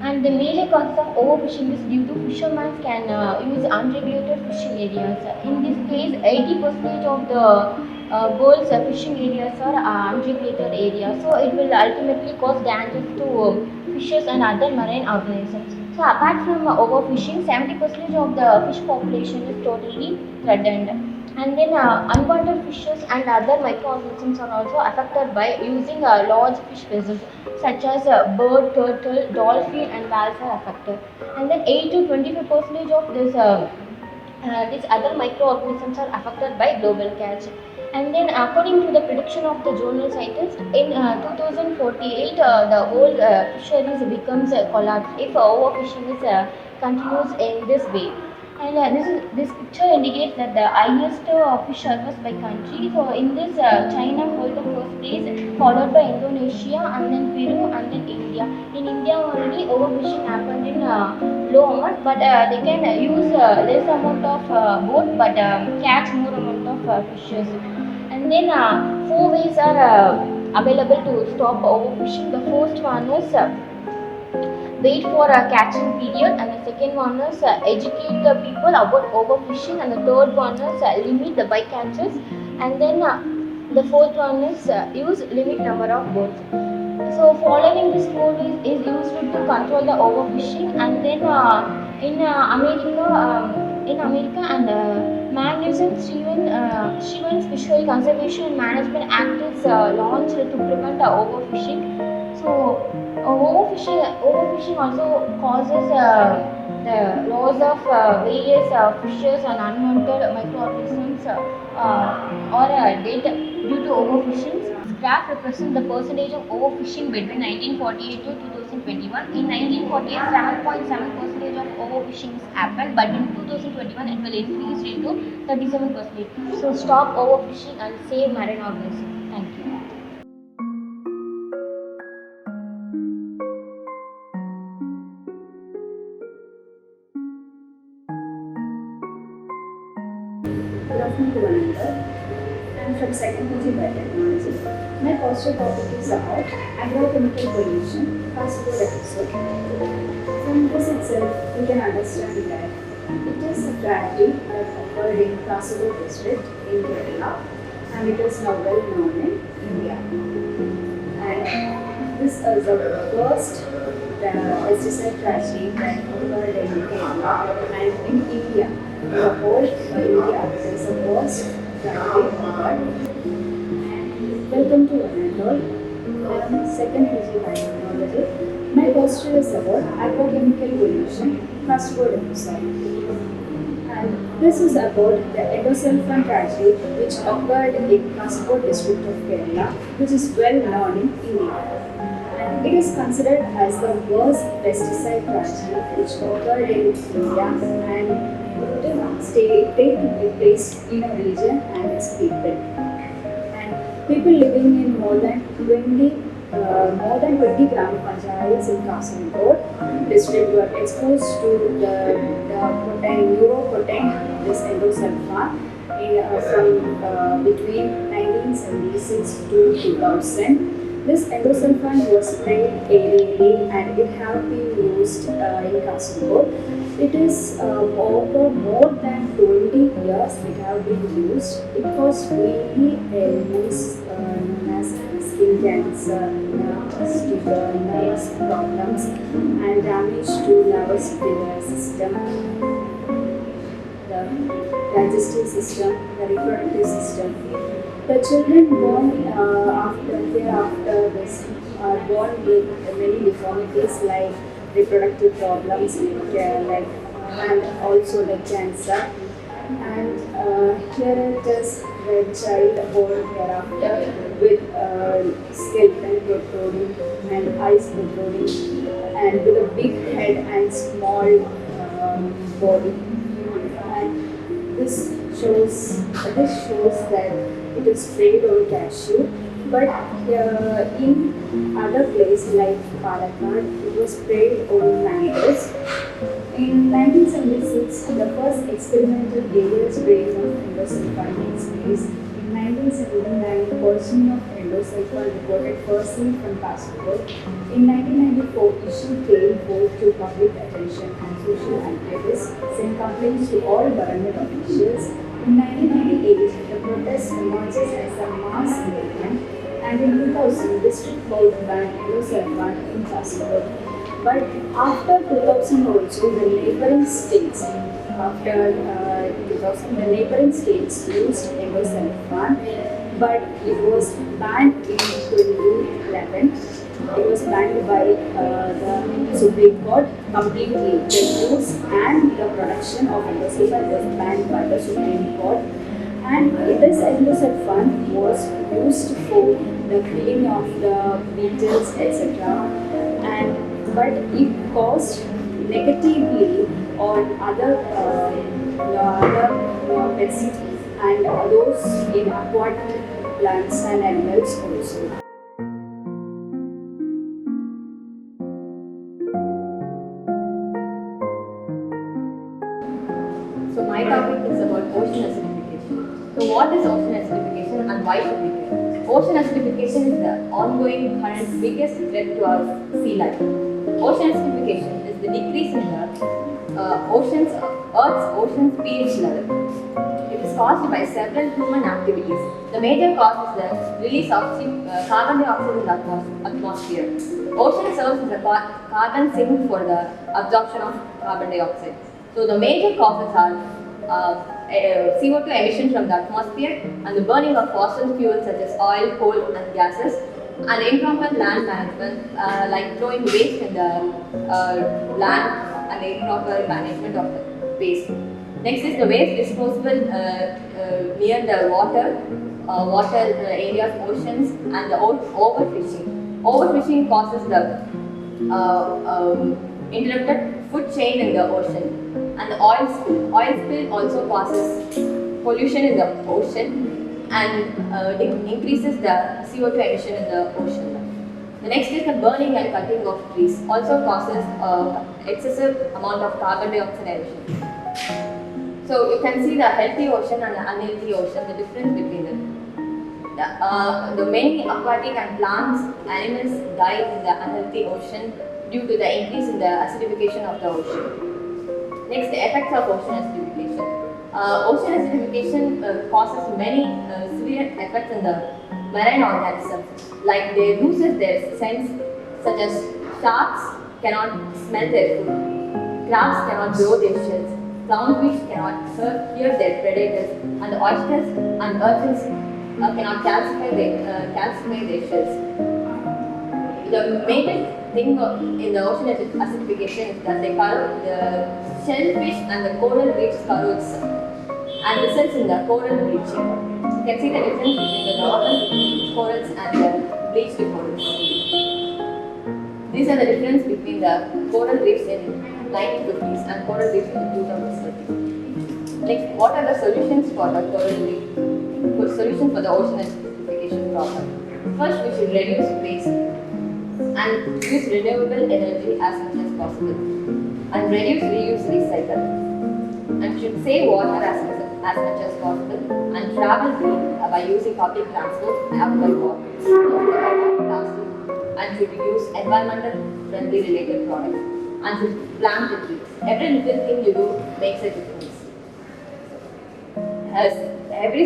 And the major cause of overfishing is due to fishermen can use unregulated fishing areas. In this case, 80% of the world's fishing areas are unregulated areas. So it will ultimately cause damage to fishes and other marine organisms. So apart from overfishing, 70% of the fish population is totally threatened. And then unwanted fishes and other microorganisms are also affected by using large fish vessels such as bird, turtle, dolphin and whales are affected. And then 8 to 25% of these other microorganisms are affected by global catch. And then according to the prediction of the journal scientists, in 2048 the whole fisheries becomes collapse if overfishing is continues in this way. And this picture indicates that the highest fish harvest by country. So in this, China holds the first place, followed by Indonesia, and then Peru, and then India. In India already overfishing happened in low amount, but they can use less amount of boat, but catch more amount of fishes. And then 4 ways are available to stop overfishing. The first one is wait for a catching period, and the second one is educate the people about overfishing, and the third one is limit the bycatches, and then the fourth one is use limit number of boats. So following this rule is used to control the overfishing, and then in America and Magnuson Stevens Fishery Conservation and Management Act is launched to prevent the overfishing. So overfishing also causes the loss of various fishes and unwanted microorganisms or dead due to overfishing. This graph represents the percentage of overfishing between 1948 to 2021. In 1948, 7.7% of overfishing happened, but in 2021 it will increase into 37%. So stop overfishing and save marine organisms. Thank you. Good afternoon to one another. I am from second PG Biotechnology. My poster topic is about agrochemical pollution, possible episode. From this itself, we can understand that it is a tragedy that occurred in Kasaragod district in Kerala, and it is now well known in India. And this is the worst pesticide tragedy that occurred in Kerala and in India. The whole India is the worst tragedy occurred. Welcome to one and all. I am second PG Biotechnology. My poster is about agrochemical pollution, Kasaragod episode. And this is about the endosulfan tragedy which occurred in Kasaragod district of Kerala, which is well known in India. And it is considered as the worst pesticide tragedy which occurred in India, and it took place in a region and its people. And people living in more than 20 gram panchayats in Kasaragod district were exposed to the neuroprotein, this endosulfan, from between 1976 to 2000. This endosulfan was sprayed aerially and it have been used in Kasaragod. It is over more than 20 years it have been used. It caused mainly ailments known as skin cancer, nervous problems, and damage to nervous system, the digestive system, the reproductive system. The children born after this are born with many deformities like reproductive problems, and also like cancer. And here it is the child born hereafter with skeleton protruding and eyes protruding, and with a big head and small body. And this shows that it is sprayed on cashew, but in other places like Palakkad, it was sprayed on mangoes. In 1976, the first experimental area spraying of endosulfan takes place. In 1979, poisoning of endosulfan reported firstly from Kasaragod. In 1994, issue came both to public attention and social activists sent complaints to all government officials. In 1998, the protest emerges as a mass movement, and in 2000, district court banned endosulfan in Kasaragod. But after 2000 also, the neighboring states, used endosulfan, but it was banned in 2011. It was banned by the Supreme Court completely. The use and the production of endosulfan was banned by the Supreme Court. And this endosulfan was used for the killing of the beetles, etc. But it caused negatively on other pests and those in aquatic plants and animals also. So my topic is about ocean acidification. So what is ocean acidification and why should we care? Ocean acidification is the ongoing current biggest threat to our sea life. Ocean acidification is the decrease in the Earth's ocean pH level. It is is caused by several human activities. The major cause is the release of carbon dioxide in the atmosphere. Ocean serves as a carbon sink for the absorption of carbon dioxide. So the major causes are CO2 emission from the atmosphere and the burning of fossil fuels such as oil, coal and gases, and improper land management like throwing waste in the land and the improper management of the waste. Next is the waste disposal near the water areas, oceans, and the overfishing. Overfishing causes the interrupted food chain in the ocean. And the oil spill. Oil spill also causes pollution in the ocean and increases the CO2 emission in the ocean. The next is the burning and cutting of trees. Also causes excessive amount of carbon dioxide emission. So you can see the healthy ocean and the unhealthy ocean, the difference between them. The many aquatic and plants, animals die in the unhealthy ocean due to the increase in the acidification of the ocean. Next, the effects of ocean acidification. Ocean acidification causes many severe effects in the marine organisms, like they lose their sense, such as sharks cannot smell their food, crabs cannot grow their shells, clownfish cannot hear their predators, and the oysters and urchins cannot calcify their shells. The major thing in the ocean acidification is that the shellfish and the coral reefs corrodes and results in the coral bleaching. You can see the difference between the normal corals and the bleached corals. These are the difference between the coral reefs in 1950s and coral reefs in 2030. Next, what are the solutions for the coral reef? Solutions for the ocean acidification problem. First, we should reduce waste and use renewable energy as much as possible, and reduce, reuse, recycle, and should save water as much as possible, and travel green by using public transport and avoid water, and should use environmental friendly related products, and should plant the trees. Every little thing you do makes a difference. As every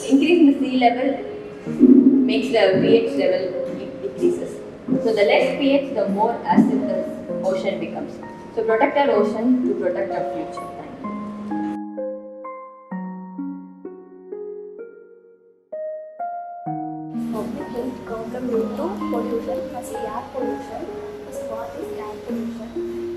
increase in the sea level makes the pH level decreases. So the less pH, the more acid the ocean becomes. So protect our ocean to protect our future. Thank you. Public health problem due to pollution. First, air pollution. First, what is air pollution?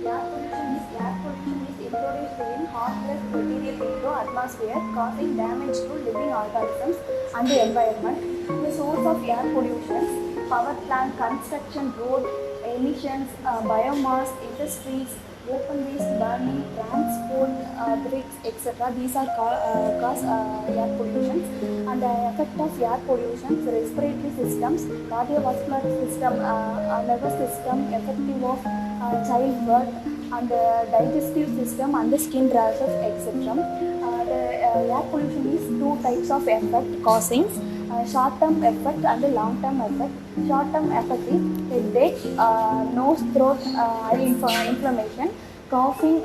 Air pollution is introducing harmless material into atmosphere, causing damage to living organisms and the environment. The source of air pollution: power plant, construction, road emissions, biomass, industries, open waste burning, transport, bricks, etc. These are cause air pollution. And the effect of air pollution: respiratory systems, cardiovascular system, nervous system, effective of childbirth, and the digestive system, and the skin rashes, etc. The air pollution is two types of effect causing. Short-term effect and the long-term effect. Short-term effect is headache, nose, throat, eye inflammation, coughing,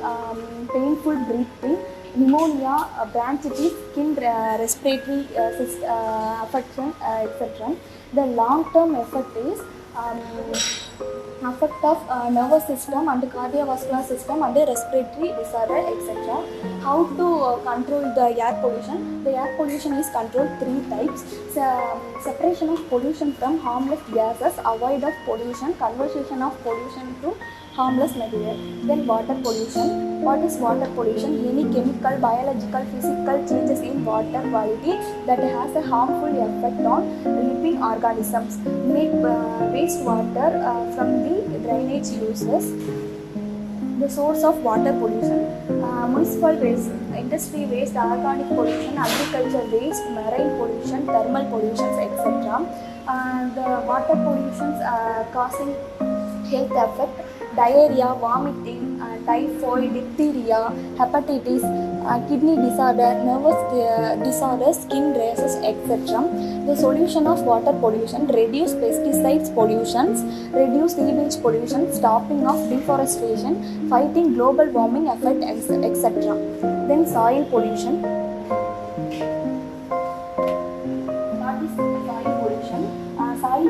painful breathing, pneumonia, bronchitis, skin respiratory affection, etc. The long-term effect is effect of nervous system and cardiovascular system and the respiratory disorder, etc. How to control the air pollution? The air pollution is controlled three types. Separation of pollution from harmless gases, avoid of pollution, conversion of pollution to harmless material. Then water pollution. What is water pollution? Any chemical, biological, physical changes in water quality that has a harmful effect on living organisms. Make wastewater from the drainage uses. The source of water pollution: municipal waste, industry waste, organic pollution, agriculture waste, marine pollution, thermal pollutions, etc. The water pollutions causing health effect: diarrhea, vomiting, typhoid, diphtheria, hepatitis, kidney disorder, nervous disorders, skin rashes, etc. The solution of water pollution: reduce pesticides pollutions, reduce sewage pollution, stopping of deforestation, fighting global warming effect, etc. Then soil pollution.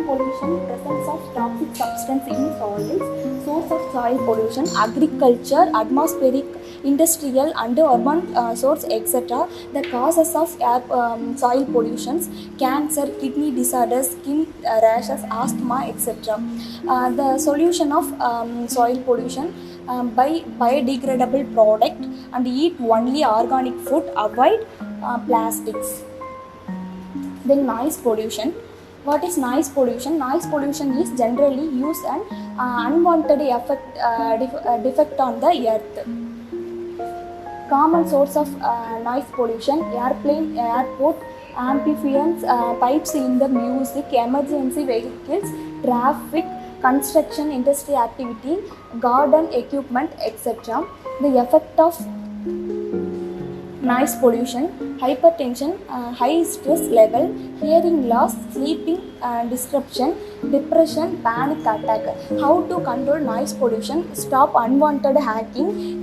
pollution, presence of toxic substance in soils, source of soil pollution, agriculture, atmospheric, industrial and urban source, etc. The causes of air, soil pollutions, cancer, kidney disorders, skin rashes, asthma, etc. The solution of soil pollution: buy biodegradable product and eat only organic food, avoid plastics. Then noise pollution. What is noise pollution? Noise pollution is generally used an unwanted defect on the earth. Common source of noise pollution: airplane, airport, amphibians, pipes in the music, emergency vehicles, traffic, construction, industry activity, garden equipment, etc. The effect of noise pollution: hypertension, high stress level, hearing loss, sleeping disruption, depression, panic attack. How to control noise pollution? Stop unwanted hacking,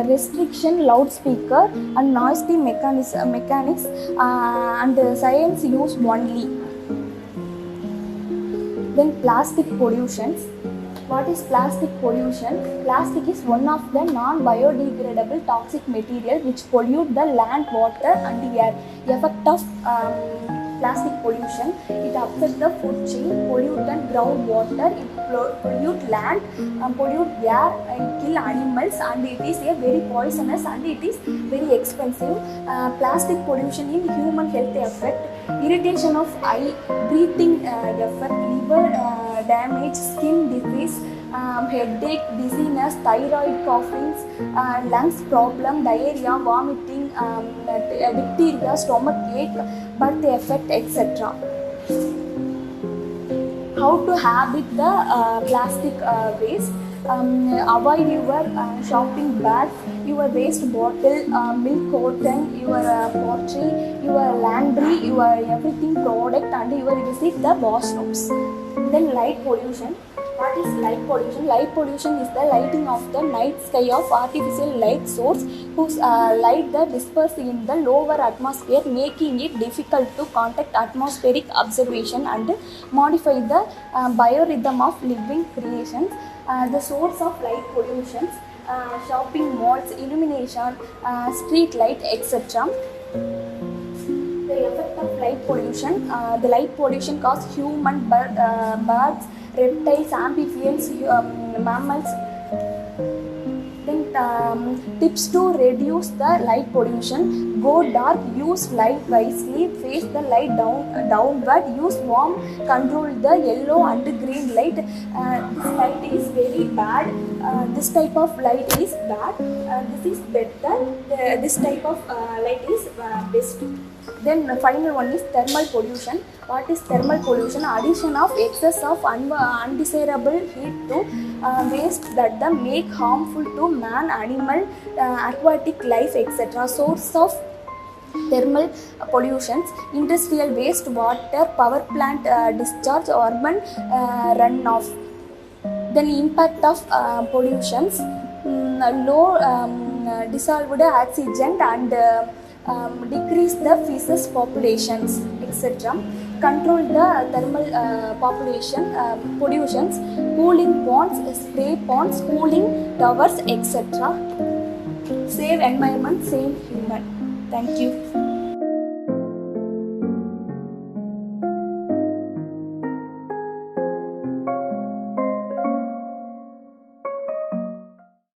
restriction loudspeaker and noisy mechanics and science use only. Then plastic pollutions. What is plastic pollution? Plastic is one of the non-biodegradable toxic material which pollute the land, water and air. Effect of plastic pollution: it upsets the food chain, pollute groundwater, it pollute land, pollute air, and kill animals, and it is a very poisonous and it is very expensive. Plastic pollution in human health effect: irritation of eye, breathing defect, liver damage, skin disease, headache, dizziness, thyroid, coughing, lungs problem, diarrhea, vomiting, diphtheria, stomach ache, birth effect, etc. How to habit the plastic waste? Avoid your shopping bag, your waste bottle, milk carton, your pottery, your laundry, your everything product, and you will visit the washrooms. Then light pollution. What is light pollution? Light pollution is the lighting of the night sky of artificial light source whose light that disperses in the lower atmosphere, making it difficult to contact atmospheric observation and modify the biorhythm of living creations. The source of light pollutions: shopping malls, illumination, street light, etc. The effect of light pollution: the light pollution causes human, birds, reptiles, amphibians, mammals. Then tips to reduce the light pollution: go dark, use light wisely, face the light downward, use warm, control the yellow and green light. This light is very bad, this type of light is bad, this is better, this type of light is best. Then the final one is thermal pollution. What is thermal pollution? Addition of excess of undesirable heat to waste that make harmful to man, animal, aquatic life, etc. Source of thermal pollutions: industrial waste, water, power plant discharge, urban runoff. Then impact of pollutions: low dissolved oxygen and decrease the feces populations, etc. Control the thermal pollutions: cooling ponds, spray ponds, cooling towers, etc. Save environment, save human. Thank you.